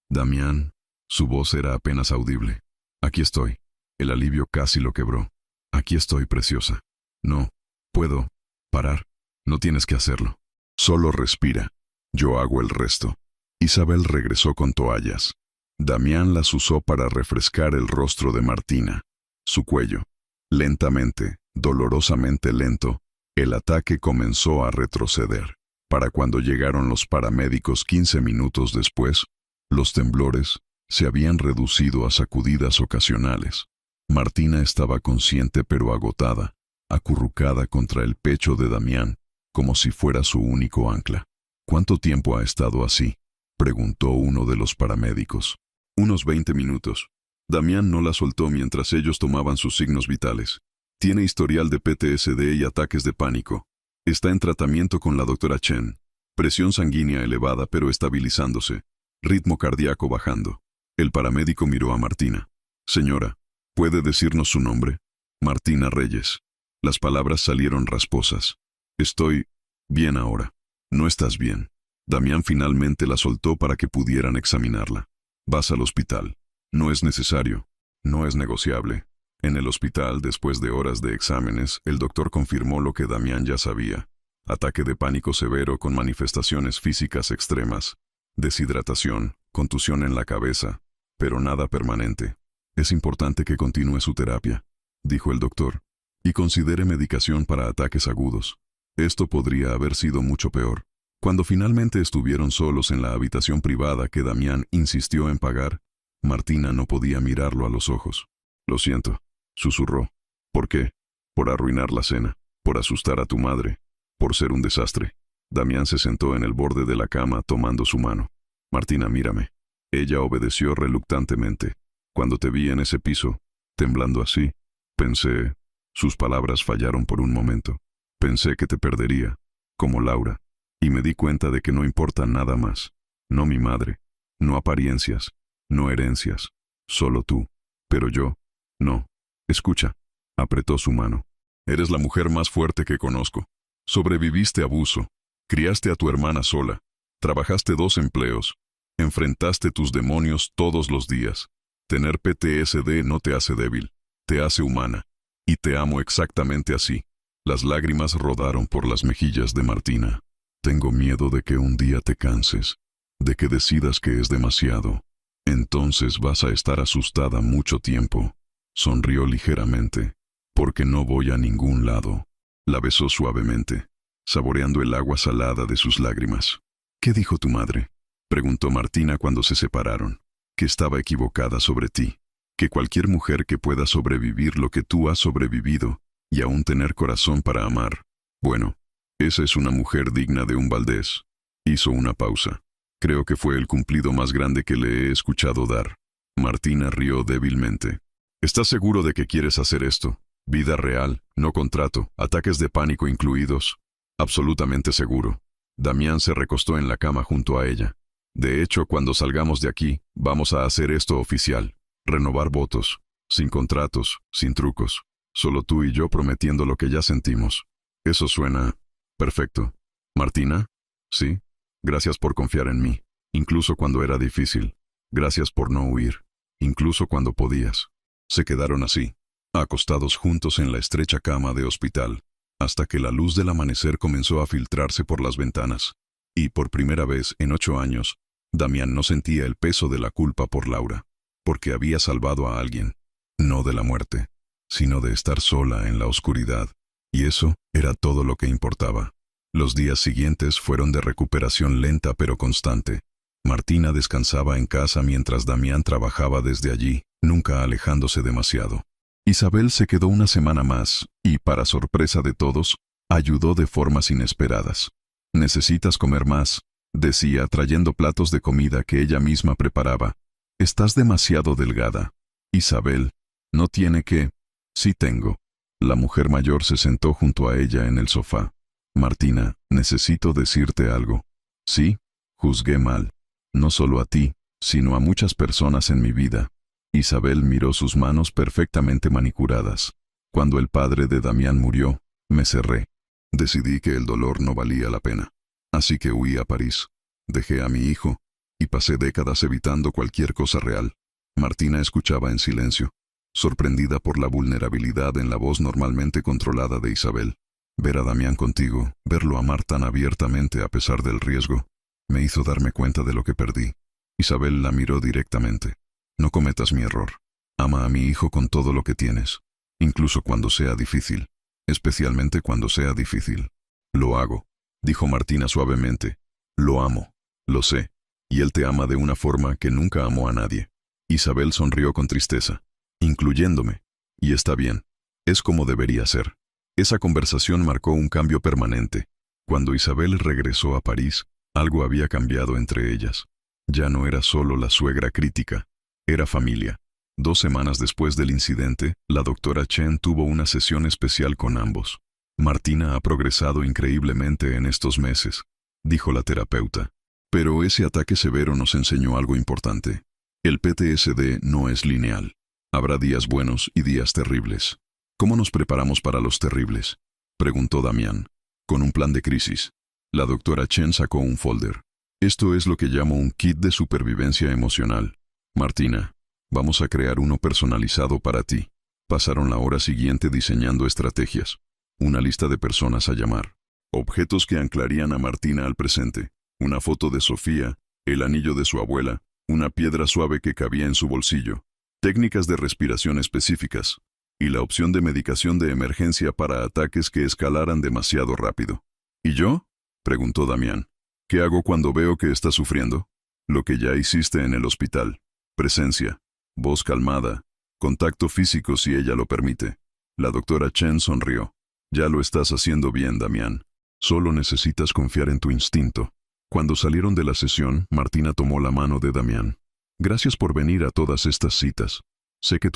«Damián». Su voz era apenas audible. «Aquí estoy». El alivio casi lo quebró. «Aquí estoy, preciosa. No puedo parar. No tienes que hacerlo. Solo respira. Yo hago el resto». Isabel regresó con toallas. Damián las usó para refrescar el rostro de Martina, su cuello. Lentamente, dolorosamente lento, el ataque comenzó a retroceder. Para cuando llegaron los paramédicos 15 minutos después, los temblores se habían reducido a sacudidas ocasionales. Martina estaba consciente pero agotada, acurrucada contra el pecho de Damián, como si fuera su único ancla. «¿Cuánto tiempo ha estado así?», preguntó uno de los paramédicos. «Unos 20 minutos». Damián no la soltó mientras ellos tomaban sus signos vitales. «Tiene historial de PTSD y ataques de pánico. Está en tratamiento con la doctora Chen. Presión sanguínea elevada pero estabilizándose. Ritmo cardíaco bajando». El paramédico miró a Martina. «Señora, ¿puede decirnos su nombre?» «Martina Reyes». Las palabras salieron rasposas. «Estoy bien ahora». «No estás bien». Damián finalmente la soltó para que pudieran examinarla. «Vas al hospital». «No es necesario. No es negociable». En el hospital, después de horas de exámenes, el doctor confirmó lo que Damián ya sabía. Ataque de pánico severo con manifestaciones físicas extremas. Deshidratación, contusión en la cabeza, pero nada permanente. «Es importante que continúe su terapia», dijo el doctor, «y considere medicación para ataques agudos. Esto podría haber sido mucho peor». Cuando finalmente estuvieron solos en la habitación privada que Damián insistió en pagar, Martina no podía mirarlo a los ojos. «Lo siento», susurró. «¿Por qué?» «Por arruinar la cena, por asustar a tu madre, por ser un desastre». Damián se sentó en el borde de la cama tomando su mano. «Martina, mírame». Ella obedeció reluctantemente. «Cuando te vi en ese piso, temblando así, pensé...». Sus palabras fallaron por un momento. «Pensé que te perdería, como Laura. Y me di cuenta de que no importa nada más. No mi madre, no apariencias, no herencias, solo tú. Pero yo, no. Escucha». Apretó su mano. «Eres la mujer más fuerte que conozco. Sobreviviste a abuso. Criaste a tu hermana sola. Trabajaste 2 empleos. Enfrentaste tus demonios todos los días. Tener PTSD no te hace débil, te hace humana. Y te amo exactamente así». Las lágrimas rodaron por las mejillas de Martina. «Tengo miedo de que un día te canses, de que decidas que es demasiado. Entonces vas a estar asustada mucho tiempo». Sonrió ligeramente. «Porque no voy a ningún lado». La besó suavemente, saboreando el agua salada de sus lágrimas. «¿Qué dijo tu madre?», preguntó Martina cuando se separaron. «Que estaba equivocada sobre ti. Que cualquier mujer que pueda sobrevivir lo que tú has sobrevivido, y aún tener corazón para amar, Bueno, esa es una mujer digna de un Valdés. Hizo una pausa. Creo que fue el cumplido más grande que le he escuchado dar. Martina rió débilmente. ¿Estás seguro de que quieres hacer esto? Vida real, no contrato, ataques de pánico incluidos. Absolutamente seguro. Damián se recostó en la cama junto a ella. De hecho, cuando salgamos de aquí, vamos a hacer esto oficial. Renovar votos. Sin contratos, sin trucos. Solo tú y yo prometiendo lo que ya sentimos. Eso suena perfecto. ¿Martina? Sí. Gracias por confiar en mí, incluso cuando era difícil. Gracias por no huir, incluso cuando podías. Se quedaron así, acostados juntos en la estrecha cama de hospital, hasta que la luz del amanecer comenzó a filtrarse por las ventanas. Y por primera vez en 8 años, Damián no sentía el peso de la culpa por Laura, porque había salvado a alguien, no de la muerte, sino de estar sola en la oscuridad. Y eso era todo lo que importaba. Los días siguientes fueron de recuperación lenta pero constante. Martina descansaba en casa mientras Damián trabajaba desde allí, nunca alejándose demasiado. Isabel se quedó una semana más y, para sorpresa de todos, ayudó de formas inesperadas. «Necesitas comer más», decía, trayendo platos de comida que ella misma preparaba. «Estás demasiado delgada». «Isabel, no tiene que». «Sí tengo». La mujer mayor se sentó junto a ella en el sofá. «Martina, necesito decirte algo». «Sí, juzgué mal. No solo a ti, sino a muchas personas en mi vida». Isabel miró sus manos perfectamente manicuradas. «Cuando el padre de Damián murió, me cerré. Decidí que el dolor no valía la pena. Así que huí a París. Dejé a mi hijo, y pasé décadas evitando cualquier cosa real». Martina escuchaba en silencio, sorprendida por la vulnerabilidad en la voz normalmente controlada de Isabel. Ver a Damián contigo, verlo amar tan abiertamente a pesar del riesgo, me hizo darme cuenta de lo que perdí. Isabel la miró directamente. «No cometas mi error. Ama a mi hijo con todo lo que tienes, incluso cuando sea difícil, especialmente cuando sea difícil». «Lo hago», dijo Martina suavemente. «Lo amo, lo sé, y él te ama de una forma que nunca amó a nadie». Isabel sonrió con tristeza. «Incluyéndome. Y está bien. Es como debería ser». Esa conversación marcó un cambio permanente. Cuando Isabel regresó a París, algo había cambiado entre ellas. Ya no era solo la suegra crítica, era familia. 2 semanas después del incidente, la doctora Chen tuvo una sesión especial con ambos. «Martina ha progresado increíblemente en estos meses», dijo la terapeuta. «Pero ese ataque severo nos enseñó algo importante. El PTSD no es lineal. Habrá días buenos y días terribles». «¿Cómo nos preparamos para los terribles?», preguntó Damián. «Con un plan de crisis». La doctora Chen sacó un folder. «Esto es lo que llamo un kit de supervivencia emocional. Martina, vamos a crear uno personalizado para ti». Pasaron la hora siguiente diseñando estrategias. Una lista de personas a llamar. Objetos que anclarían a Martina al presente. Una foto de Sofía, el anillo de su abuela, una piedra suave que cabía en su bolsillo. Técnicas de respiración específicas. Y la opción de medicación de emergencia para ataques que escalaran demasiado rápido. «¿Y yo?», preguntó Damián. «¿Qué hago cuando veo que está sufriendo?». «Lo que ya hiciste en el hospital. Presencia, voz calmada, contacto físico si ella lo permite». La doctora Chen sonrió. «Ya lo estás haciendo bien, Damián. Solo necesitas confiar en tu instinto». Cuando salieron de la sesión, Martina tomó la mano de Damián. «Gracias por venir a todas estas citas. Sé que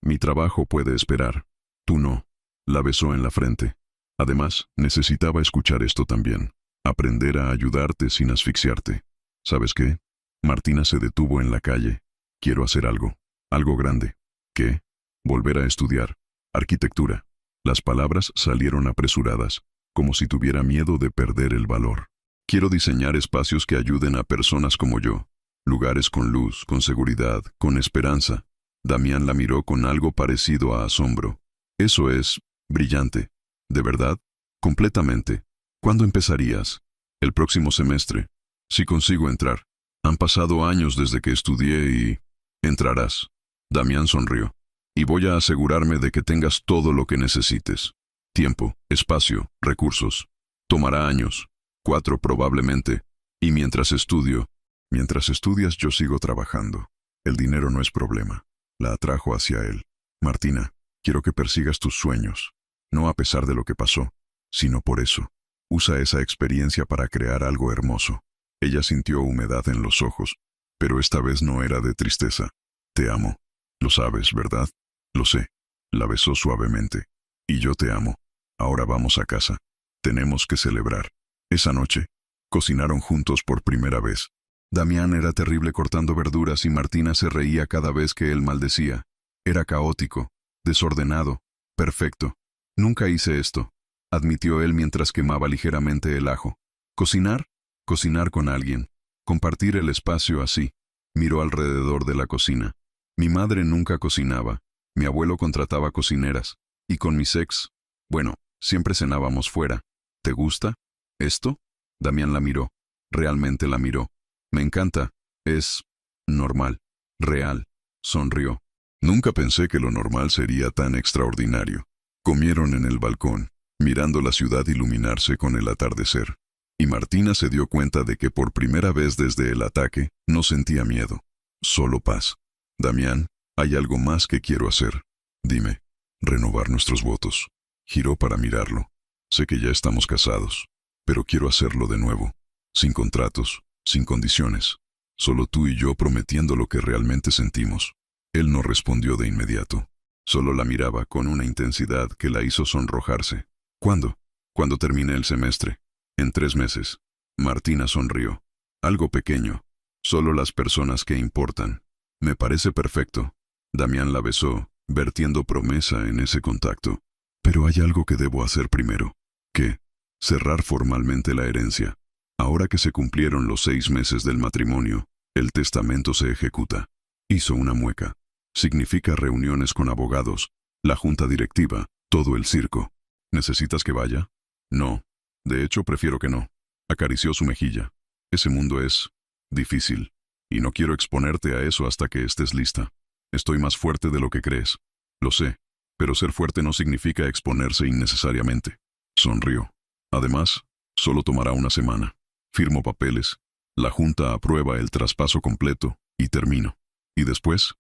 mi trabajo puede esperar. Tú no». La besó en la frente. Además, necesitaba escuchar esto también. Aprender a ayudarte sin asfixiarte. ¿Sabes qué? Martina se detuvo en la calle. «Quiero hacer algo. Algo grande». «¿Qué?». «Volver a estudiar. Arquitectura». Las palabras salieron apresuradas, como si tuviera miedo de perder el valor. «Quiero diseñar espacios que ayuden a personas como yo. Lugares con luz, con seguridad, con esperanza». Damián la miró con algo parecido a asombro. «Eso es brillante». «¿De verdad?». «Completamente». «¿Cuándo empezarías?». «El próximo semestre. Si consigo entrar. Han pasado años desde que estudié y...». «Entrarás». Damián sonrió. «Y voy a asegurarme de que tengas todo lo que necesites. Tiempo, espacio, recursos. Tomará años. 4 probablemente. Y mientras estudio...». «Mientras estudias yo sigo trabajando. El dinero no es problema». La atrajo hacia él. «Martina, quiero que persigas tus sueños. No a pesar de lo que pasó, sino por eso. Usa esa experiencia para crear algo hermoso. Ella sintió humedad en los ojos, pero esta vez no era de tristeza. Te amo. Lo sabes, ¿verdad? Lo sé. La besó suavemente. Y yo te amo. Ahora vamos a casa. Tenemos que celebrar. Esa noche, cocinaron juntos por primera vez. Damián era terrible cortando verduras y Martina se reía cada vez que él maldecía. Era caótico, desordenado, perfecto. Nunca hice esto, admitió él mientras quemaba ligeramente el ajo. ¿Cocinar? Cocinar con alguien. Compartir el espacio así. Miró alrededor de la cocina. Mi madre nunca cocinaba. Mi abuelo contrataba cocineras. Y con mis ex, bueno, siempre cenábamos fuera. ¿Te gusta? ¿Esto? Damián la miró. Realmente la miró. Me encanta. Es normal. Real. Sonrió. Nunca pensé que lo normal sería tan extraordinario. Comieron en el balcón, mirando la ciudad iluminarse con el atardecer. Y Martina se dio cuenta de que por primera vez desde el ataque, no sentía miedo. Solo paz. Damián, hay algo más que quiero hacer. Dime. Renovar nuestros votos. Giró para mirarlo. Sé que ya estamos casados, pero quiero hacerlo de nuevo. Sin contratos, sin condiciones. Solo tú y yo prometiendo lo que realmente sentimos. Él no respondió de inmediato. Solo la miraba con una intensidad que la hizo sonrojarse. ¿Cuándo? Cuando termine el semestre. En 3 meses. Martina sonrió. Algo pequeño. Solo las personas que importan. Me parece perfecto. Damián la besó, vertiendo promesa en ese contacto. Pero hay algo que debo hacer primero. ¿Qué? Cerrar formalmente la herencia. Ahora que se cumplieron los 6 meses del matrimonio, el testamento se ejecuta. Hizo una mueca. Significa reuniones con abogados, la junta directiva, todo el circo. ¿Necesitas que vaya? No. De hecho, prefiero que no. Acarició su mejilla. Ese mundo es difícil. Y no quiero exponerte a eso hasta que estés lista. Estoy más fuerte de lo que crees. Lo sé. Pero ser fuerte no significa exponerse innecesariamente. Sonrió. Además, solo tomará una semana. Firmo papeles. La junta aprueba el traspaso completo y termino. Y después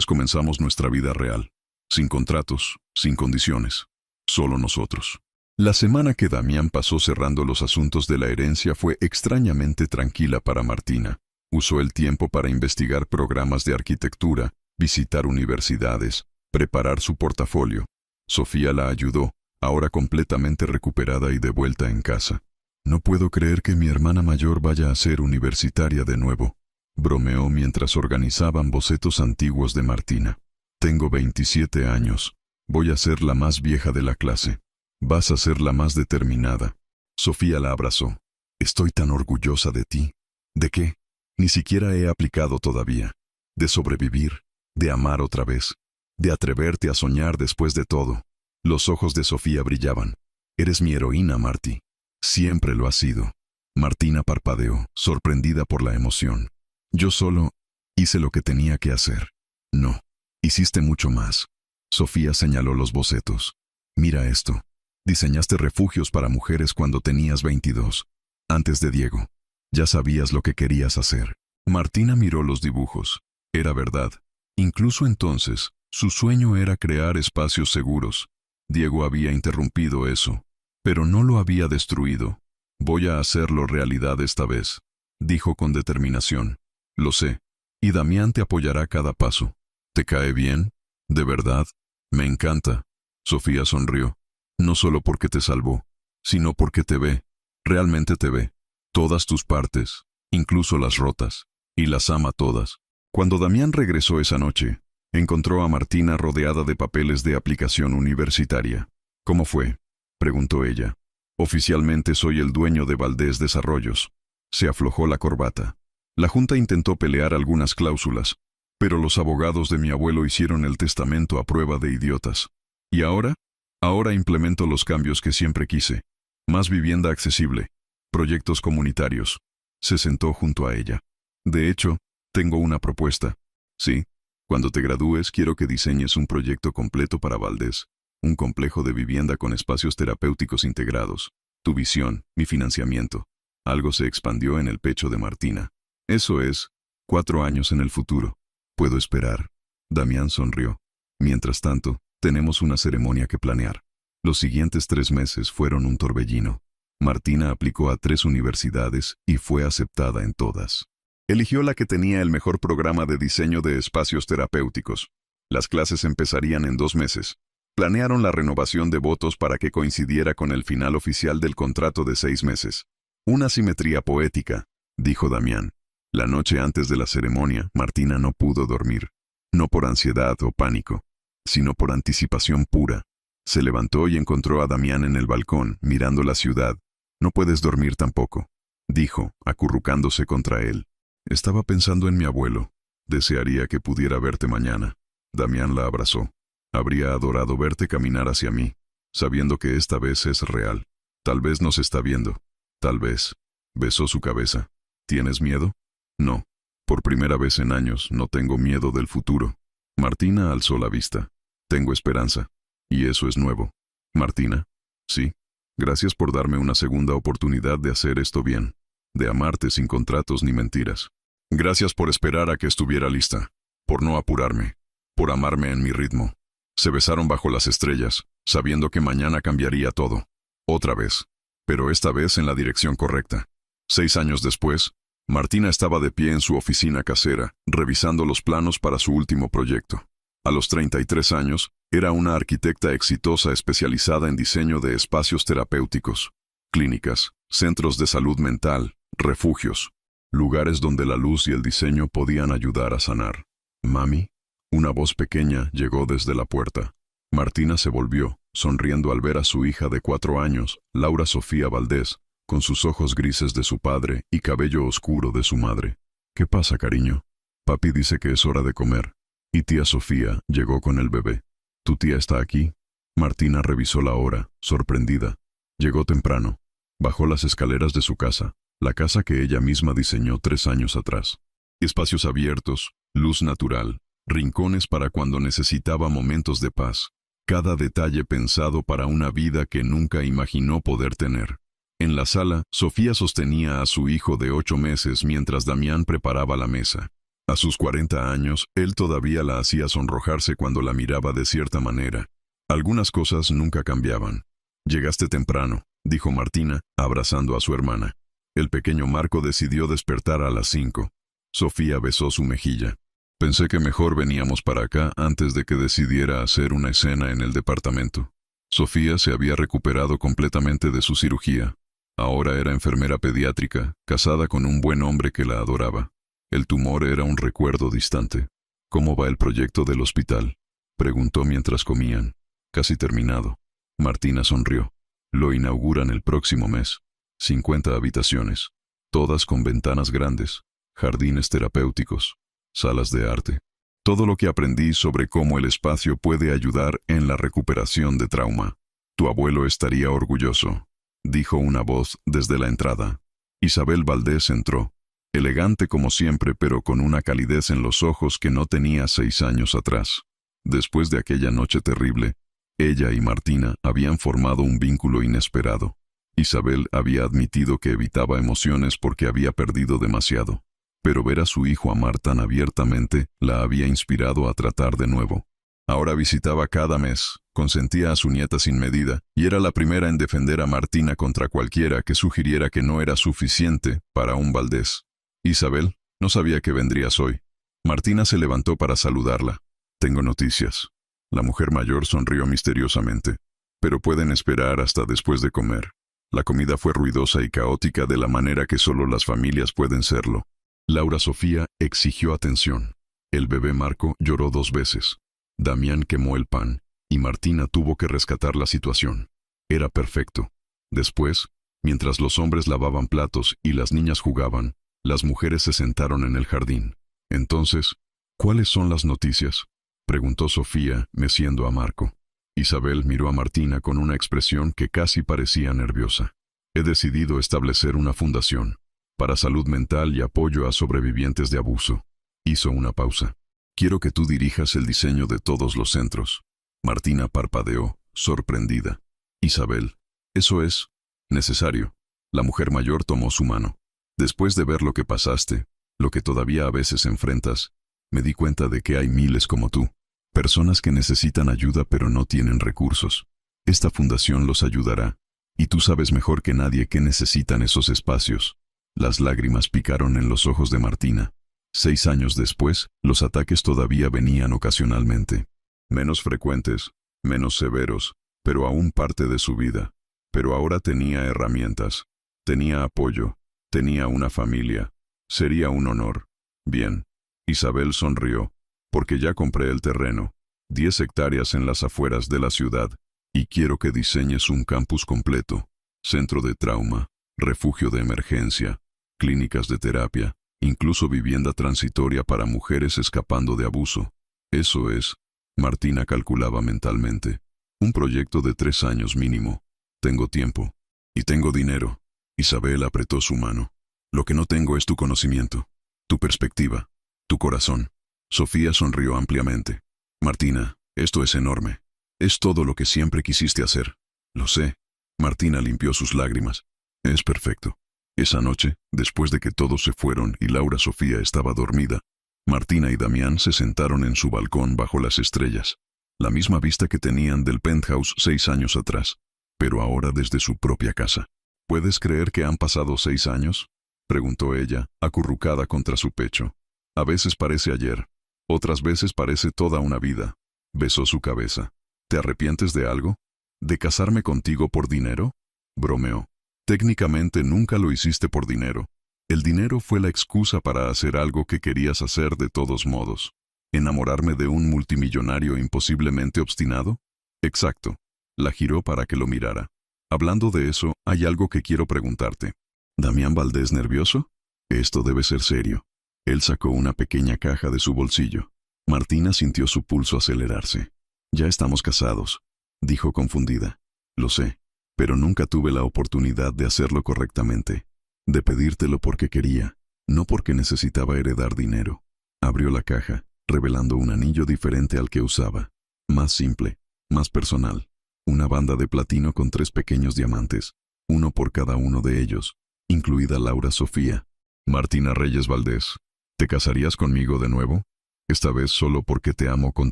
comenzamos nuestra vida real. Sin contratos, sin condiciones. Solo nosotros. La semana que Damián pasó cerrando los asuntos de la herencia fue extrañamente tranquila para Martina. Usó el tiempo para investigar programas de arquitectura, visitar universidades, preparar su portafolio. Sofía la ayudó, ahora completamente recuperada y de vuelta en casa. No puedo creer que mi hermana mayor vaya a ser universitaria de nuevo, bromeó mientras organizaban bocetos antiguos de Martina. Tengo 27 años. Voy a ser la más vieja de la clase. Vas a ser la más determinada. Sofía la abrazó. Estoy tan orgullosa de ti. ¿De qué? Ni siquiera he aplicado todavía. De sobrevivir, de amar otra vez, de atreverte a soñar después de todo. Los ojos de Sofía brillaban. Eres mi heroína, Marty. Siempre lo has sido. Martina parpadeó, sorprendida por la emoción. Yo solo hice lo que tenía que hacer. No, hiciste mucho más. Sofía señaló los bocetos. Mira esto. Diseñaste refugios para mujeres cuando tenías 22. Antes de Diego. Ya sabías lo que querías hacer. Martina miró los dibujos. Era verdad. Incluso entonces, su sueño era crear espacios seguros. Diego había interrumpido eso, pero no lo había destruido. Voy a hacerlo realidad esta vez, dijo con determinación. Lo sé. Y Damián te apoyará cada paso. ¿Te cae bien? ¿De verdad? Me encanta. Sofía sonrió. No solo porque te salvó, sino porque te ve. Realmente te ve. Todas tus partes, incluso las rotas. Y las ama todas. Cuando Damián regresó esa noche, encontró a Martina rodeada de papeles de aplicación universitaria. ¿Cómo fue?, preguntó ella. Oficialmente soy el dueño de Valdés Desarrollos. Se aflojó la corbata. La junta intentó pelear algunas cláusulas, pero los abogados de mi abuelo hicieron el testamento a prueba de idiotas. ¿Y ahora? Ahora implemento los cambios que siempre quise. Más vivienda accesible. Proyectos comunitarios. Se sentó junto a ella. De hecho, tengo una propuesta. Sí, cuando te gradúes quiero que diseñes un proyecto completo para Valdés. Un complejo de vivienda con espacios terapéuticos integrados. Tu visión, mi financiamiento. Algo se expandió en el pecho de Martina. Eso es, 4 años en el futuro. ¿Puedo esperar? Damián sonrió. Mientras tanto, tenemos una ceremonia que planear. Los siguientes 3 meses fueron un torbellino. Martina aplicó a 3 universidades y fue aceptada en todas. Eligió la que tenía el mejor programa de diseño de espacios terapéuticos. Las clases empezarían en 2 meses. Planearon la renovación de votos para que coincidiera con el final oficial del contrato de 6 meses. Una simetría poética, dijo Damián. La noche antes de la ceremonia, Martina no pudo dormir. No por ansiedad o pánico, sino por anticipación pura. Se levantó y encontró a Damián en el balcón, mirando la ciudad. «No puedes dormir tampoco», dijo, acurrucándose contra él. «Estaba pensando en mi abuelo. Desearía que pudiera verte mañana». Damián la abrazó. «Habría adorado verte caminar hacia mí, sabiendo que esta vez es real. Tal vez nos está viendo. Tal vez». Besó su cabeza. «¿Tienes miedo?» «No. Por primera vez en años no tengo miedo del futuro». Martina alzó la vista. «Tengo esperanza. Y eso es nuevo». «Martina». «Sí. Gracias por darme una segunda oportunidad de hacer esto bien. De amarte sin contratos ni mentiras. Gracias por esperar a que estuviera lista. Por no apurarme. Por amarme en mi ritmo». Se besaron bajo las estrellas, sabiendo que mañana cambiaría todo. Otra vez. Pero esta vez en la dirección correcta. 6 años después, Martina estaba de pie en su oficina casera, revisando los planos para su último proyecto. A los 33 años, era una arquitecta exitosa especializada en diseño de espacios terapéuticos, clínicas, centros de salud mental, refugios, lugares donde la luz y el diseño podían ayudar a sanar. «Mami», una voz pequeña llegó desde la puerta. Martina se volvió, sonriendo al ver a su hija de 4 años, Laura Sofía Valdés, con sus ojos grises de su padre y cabello oscuro de su madre. «¿Qué pasa, cariño?» «Papi dice que es hora de comer». Y tía Sofía llegó con el bebé. «¿Tu tía está aquí?» Martina revisó la hora, sorprendida. Llegó temprano. Bajó las escaleras de su casa, la casa que ella misma diseñó 3 años atrás. Espacios abiertos, luz natural, rincones para cuando necesitaba momentos de paz. Cada detalle pensado para una vida que nunca imaginó poder tener. En la sala, Sofía sostenía a su hijo de 8 meses mientras Damián preparaba la mesa. A sus 40 años, él todavía la hacía sonrojarse cuando la miraba de cierta manera. Algunas cosas nunca cambiaban. «Llegaste temprano», dijo Martina, abrazando a su hermana. El pequeño Marco decidió despertar a las 5. Sofía besó su mejilla. «Pensé que mejor veníamos para acá antes de que decidiera hacer una escena en el departamento». Sofía se había recuperado completamente de su cirugía. Ahora era enfermera pediátrica, casada con un buen hombre que la adoraba. El tumor era un recuerdo distante. «¿Cómo va el proyecto del hospital?», preguntó mientras comían. «Casi terminado». Martina sonrió. «Lo inauguran el próximo mes. 50 habitaciones, todas con ventanas grandes, jardines terapéuticos, salas de arte. Todo lo que aprendí sobre cómo el espacio puede ayudar en la recuperación de trauma. Tu abuelo estaría orgulloso», dijo una voz desde la entrada. Isabel Valdés entró. Elegante como siempre, pero con una calidez en los ojos que no tenía 6 años atrás. Después de aquella noche terrible, ella y Martina habían formado un vínculo inesperado. Isabel había admitido que evitaba emociones porque había perdido demasiado. Pero ver a su hijo amar tan abiertamente la había inspirado a tratar de nuevo. Ahora visitaba cada mes, consentía a su nieta sin medida, y era la primera en defender a Martina contra cualquiera que sugiriera que no era suficiente para un Valdés. «Isabel, no sabía que vendrías hoy». Martina se levantó para saludarla. «Tengo noticias». La mujer mayor sonrió misteriosamente. «Pero pueden esperar hasta después de comer». La comida fue ruidosa y caótica de la manera que solo las familias pueden serlo. Laura Sofía exigió atención. El bebé Marco lloró 2 veces. Damián quemó el pan, y Martina tuvo que rescatar la situación. Era perfecto. Después, mientras los hombres lavaban platos y las niñas jugaban, las mujeres se sentaron en el jardín. «Entonces, ¿cuáles son las noticias?», preguntó Sofía, meciendo a Marco. Isabel miró a Martina con una expresión que casi parecía nerviosa. «He decidido establecer una fundación para salud mental y apoyo a sobrevivientes de abuso». Hizo una pausa. «Quiero que tú dirijas el diseño de todos los centros». Martina parpadeó, sorprendida. «Isabel, ¿eso es necesario?». La mujer mayor tomó su mano. «Después de ver lo que pasaste, lo que todavía a veces enfrentas, me di cuenta de que hay miles como tú, personas que necesitan ayuda pero no tienen recursos. Esta fundación los ayudará. Y tú sabes mejor que nadie que necesitan esos espacios. Las lágrimas picaron en los ojos de Martina. 6 años después, los ataques todavía venían ocasionalmente. Menos frecuentes, menos severos, pero aún parte de su vida. Pero ahora tenía herramientas. Tenía apoyo. Tenía una familia. Sería un honor. Bien. Isabel sonrió. Porque ya compré el terreno. 10 hectáreas en las afueras de la ciudad. Y quiero que diseñes un campus completo. Centro de trauma, refugio de emergencia, clínicas de terapia, incluso vivienda transitoria para mujeres escapando de abuso. Eso es, Martina calculaba mentalmente, un proyecto de 3 años mínimo. Tengo tiempo. Y tengo dinero. Isabel apretó su mano. Lo que no tengo es tu conocimiento, tu perspectiva, tu corazón. Sofía sonrió ampliamente. Martina, esto es enorme. Es todo lo que siempre quisiste hacer. Lo sé. Martina limpió sus lágrimas. Es perfecto. Esa noche, después de que todos se fueron y Laura Sofía estaba dormida, Martina y Damián se sentaron en su balcón bajo las estrellas. La misma vista que tenían del penthouse 6 años atrás, pero ahora desde su propia casa. ¿Puedes creer que han pasado 6 años? Preguntó ella, acurrucada contra su pecho. A veces parece ayer, otras veces parece toda una vida. Besó su cabeza. ¿Te arrepientes de algo? ¿De casarme contigo por dinero? Bromeó. Técnicamente nunca lo hiciste por dinero. El dinero fue la excusa para hacer algo que querías hacer de todos modos. ¿Enamorarme de un multimillonario imposiblemente obstinado? Exacto. La giró para que lo mirara. Hablando de eso, hay algo que quiero preguntarte. ¿Damián Valdés nervioso? Esto debe ser serio. Él sacó una pequeña caja de su bolsillo. Martina sintió su pulso acelerarse. Ya estamos casados, dijo confundida. Lo sé, pero nunca tuve la oportunidad de hacerlo correctamente. De pedírtelo porque quería, no porque necesitaba heredar dinero. Abrió la caja, revelando un anillo diferente al que usaba. Más simple, más personal. Una banda de platino con 3 pequeños diamantes, uno por cada uno de ellos, incluida Laura Sofía. Martina Reyes Valdés, ¿te casarías conmigo de nuevo? Esta vez solo porque te amo con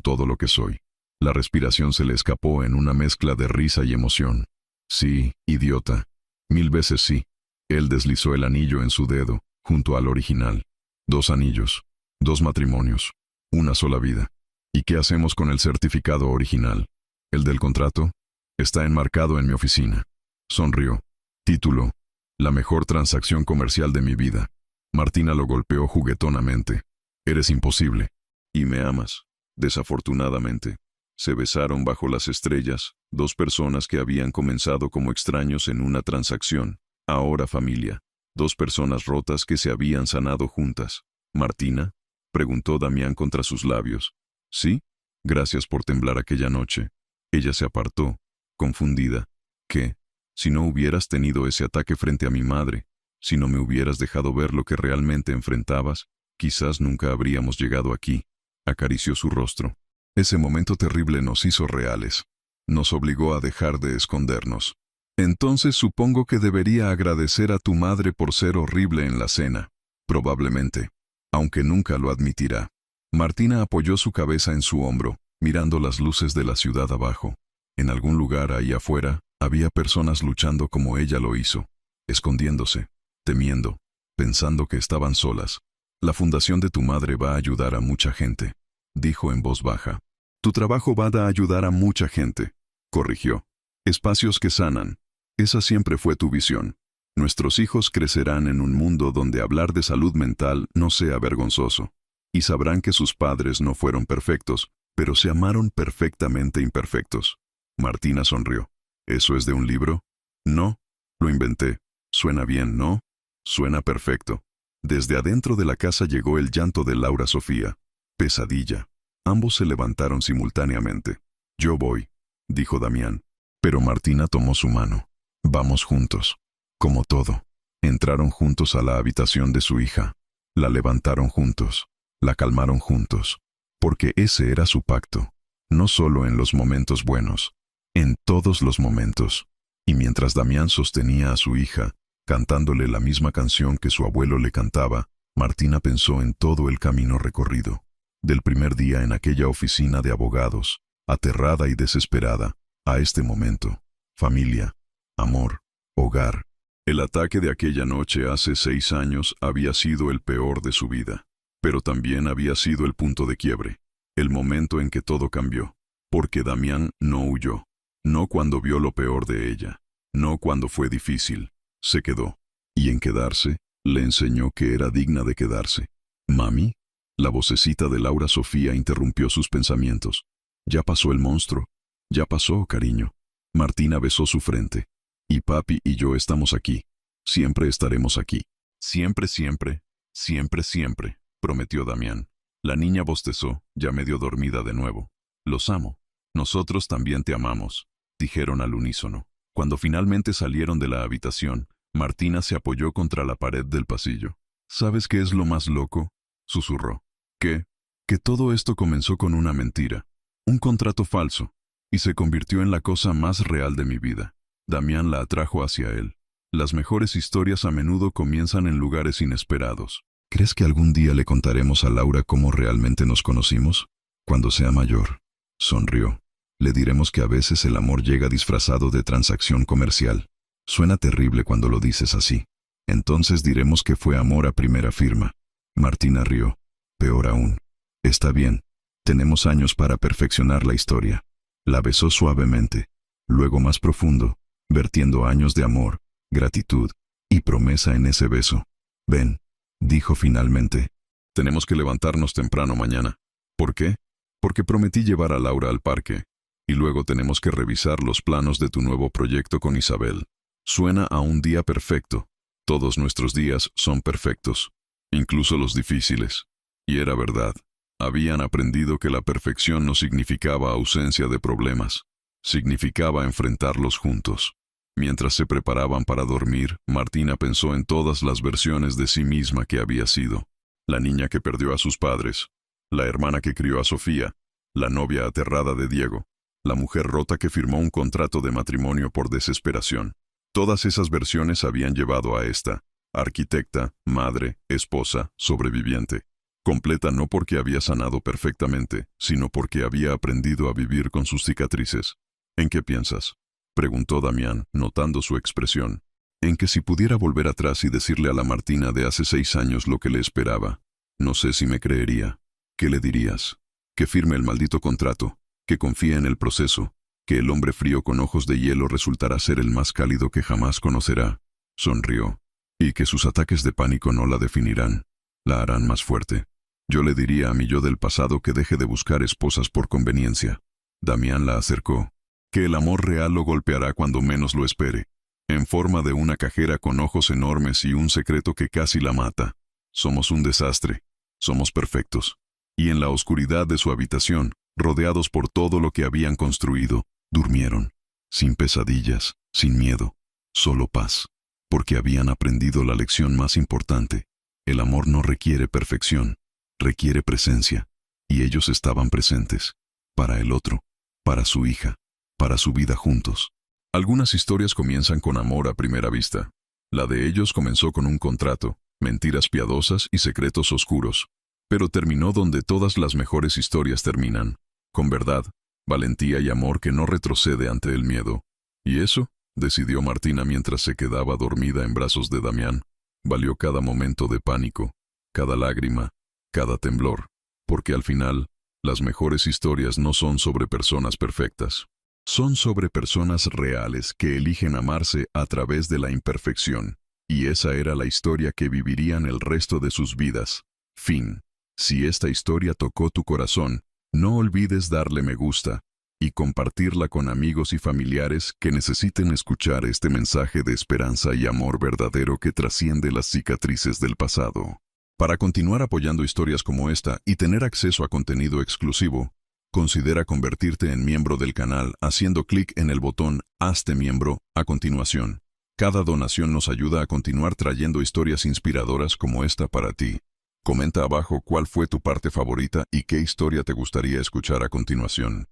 todo lo que soy. La respiración se le escapó en una mezcla de risa y emoción. Sí, idiota. 1000 veces sí. Él deslizó el anillo en su dedo, junto al original. 2 anillos, 2 matrimonios, una sola vida. ¿Y qué hacemos con el certificado original? ¿El del contrato? Está enmarcado en mi oficina. Sonrió. Título: La mejor transacción comercial de mi vida. Martina lo golpeó juguetonamente. Eres imposible. Y me amas. Desafortunadamente. Se besaron bajo las estrellas, 2 personas que habían comenzado como extraños en una transacción, ahora familia. 2 personas rotas que se habían sanado juntas. ¿Martina? Preguntó Damián contra sus labios. ¿Sí? Gracias por temblar aquella noche. Ella se apartó, confundida. ¿Qué? Si no hubieras tenido ese ataque frente a mi madre, si no me hubieras dejado ver lo que realmente enfrentabas, quizás nunca habríamos llegado aquí. Acarició su rostro. Ese momento terrible nos hizo reales. Nos obligó a dejar de escondernos. Entonces supongo que debería agradecer a tu madre por ser horrible en la cena. Probablemente. Aunque nunca lo admitirá. Martina apoyó su cabeza en su hombro, mirando las luces de la ciudad abajo. En algún lugar ahí afuera, había personas luchando como ella lo hizo. Escondiéndose, temiendo, pensando que estaban solas. La fundación de tu madre va a ayudar a mucha gente, dijo en voz baja. Tu trabajo va a ayudar a mucha gente, corrigió. Espacios que sanan. Esa siempre fue tu visión. Nuestros hijos crecerán en un mundo donde hablar de salud mental no sea vergonzoso. Y sabrán que sus padres no fueron perfectos, pero se amaron perfectamente imperfectos. Martina sonrió. ¿Eso es de un libro? No, lo inventé. Suena bien, ¿no? Suena perfecto. Desde adentro de la casa llegó el llanto de Laura Sofía. Pesadilla. Ambos se levantaron simultáneamente. Yo voy, dijo Damián. Pero Martina tomó su mano. Vamos juntos. Como todo. Entraron juntos a la habitación de su hija. La levantaron juntos. La calmaron juntos. Porque ese era su pacto. No solo en los momentos buenos. En todos los momentos. Y mientras Damián sostenía a su hija, cantándole la misma canción que su abuelo le cantaba, Martina pensó en todo el camino recorrido. Del primer día en aquella oficina de abogados, aterrada y desesperada, a este momento. Familia, amor, hogar. El ataque de aquella noche hace 6 años había sido el peor de su vida, pero también había sido el punto de quiebre, el momento en que todo cambió, porque Damián no huyó, no cuando vio lo peor de ella, no cuando fue difícil, se quedó, y en quedarse, le enseñó que era digna de quedarse. «Mami», la vocecita de Laura Sofía interrumpió sus pensamientos. «Ya pasó el monstruo, ya pasó, cariño». Martina besó su frente. «Y papi y yo estamos aquí. Siempre estaremos aquí. Siempre, siempre, siempre, siempre», prometió Damián. La niña bostezó, ya medio dormida de nuevo. «Los amo. Nosotros también te amamos», dijeron al unísono. Cuando finalmente salieron de la habitación, Martina se apoyó contra la pared del pasillo. «¿Sabes qué es lo más loco?», susurró. «¿Qué? Que todo esto comenzó con una mentira, un contrato falso, y se convirtió en la cosa más real de mi vida». Damián la atrajo hacia él. Las mejores historias a menudo comienzan en lugares inesperados. «¿Crees que algún día le contaremos a Laura cómo realmente nos conocimos? Cuando sea mayor», sonrió. «Le diremos que a veces el amor llega disfrazado de transacción comercial. Suena terrible cuando lo dices así. Entonces diremos que fue amor a primera firma». Martina rió. «Peor aún. Está bien. Tenemos años para perfeccionar la historia». La besó suavemente, luego más profundo, vertiendo años de amor, gratitud y promesa en ese beso. «Ven», dijo finalmente. «Tenemos que levantarnos temprano mañana». «¿Por qué?». «Porque prometí llevar a Laura al parque. Y luego tenemos que revisar los planos de tu nuevo proyecto con Isabel». Suena a un día perfecto. Todos nuestros días son perfectos, incluso los difíciles. Y era verdad. Habían aprendido que la perfección no significaba ausencia de problemas. Significaba enfrentarlos juntos. Mientras se preparaban para dormir, Martina pensó en todas las versiones de sí misma que había sido. La niña que perdió a sus padres, la hermana que crió a Sofía, la novia aterrada de Diego, la mujer rota que firmó un contrato de matrimonio por desesperación. Todas esas versiones habían llevado a esta, arquitecta, madre, esposa, sobreviviente. Completa no porque había sanado perfectamente, sino porque había aprendido a vivir con sus cicatrices. «¿En qué piensas?», preguntó Damián, notando su expresión. «En que si pudiera volver atrás y decirle a la Martina de hace 6 años lo que le esperaba, no sé si me creería». «¿Qué le dirías?». «Que firme el maldito contrato, que confíe en el proceso, que el hombre frío con ojos de hielo resultará ser el más cálido que jamás conocerá». Sonrió. «Y que sus ataques de pánico no la definirán, la harán más fuerte». «Yo le diría a mi yo del pasado que deje de buscar esposas por conveniencia». Damián la acercó. «Que el amor real lo golpeará cuando menos lo espere, en forma de una cajera con ojos enormes y un secreto que casi la mata. Somos un desastre. Somos perfectos». Y en la oscuridad de su habitación, rodeados por todo lo que habían construido, durmieron, sin pesadillas, sin miedo, solo paz, porque habían aprendido la lección más importante. El amor no requiere perfección, requiere presencia, y ellos estaban presentes, para el otro, para su hija, para su vida juntos. Algunas historias comienzan con amor a primera vista. La de ellos comenzó con un contrato, mentiras piadosas y secretos oscuros, pero terminó donde todas las mejores historias terminan, con verdad, valentía y amor que no retrocede ante el miedo. Y eso, decidió Martina mientras se quedaba dormida en brazos de Damián, valió cada momento de pánico, cada lágrima, cada temblor, porque al final, las mejores historias no son sobre personas perfectas. Son sobre personas reales que eligen amarse a través de la imperfección, y esa era la historia que vivirían el resto de sus vidas. Fin. Si esta historia tocó tu corazón, no olvides darle me gusta y compartirla con amigos y familiares que necesiten escuchar este mensaje de esperanza y amor verdadero que trasciende las cicatrices del pasado. Para continuar apoyando historias como esta y tener acceso a contenido exclusivo, considera convertirte en miembro del canal haciendo clic en el botón «Hazte miembro» a continuación. Cada donación nos ayuda a continuar trayendo historias inspiradoras como esta para ti. Comenta abajo cuál fue tu parte favorita y qué historia te gustaría escuchar a continuación.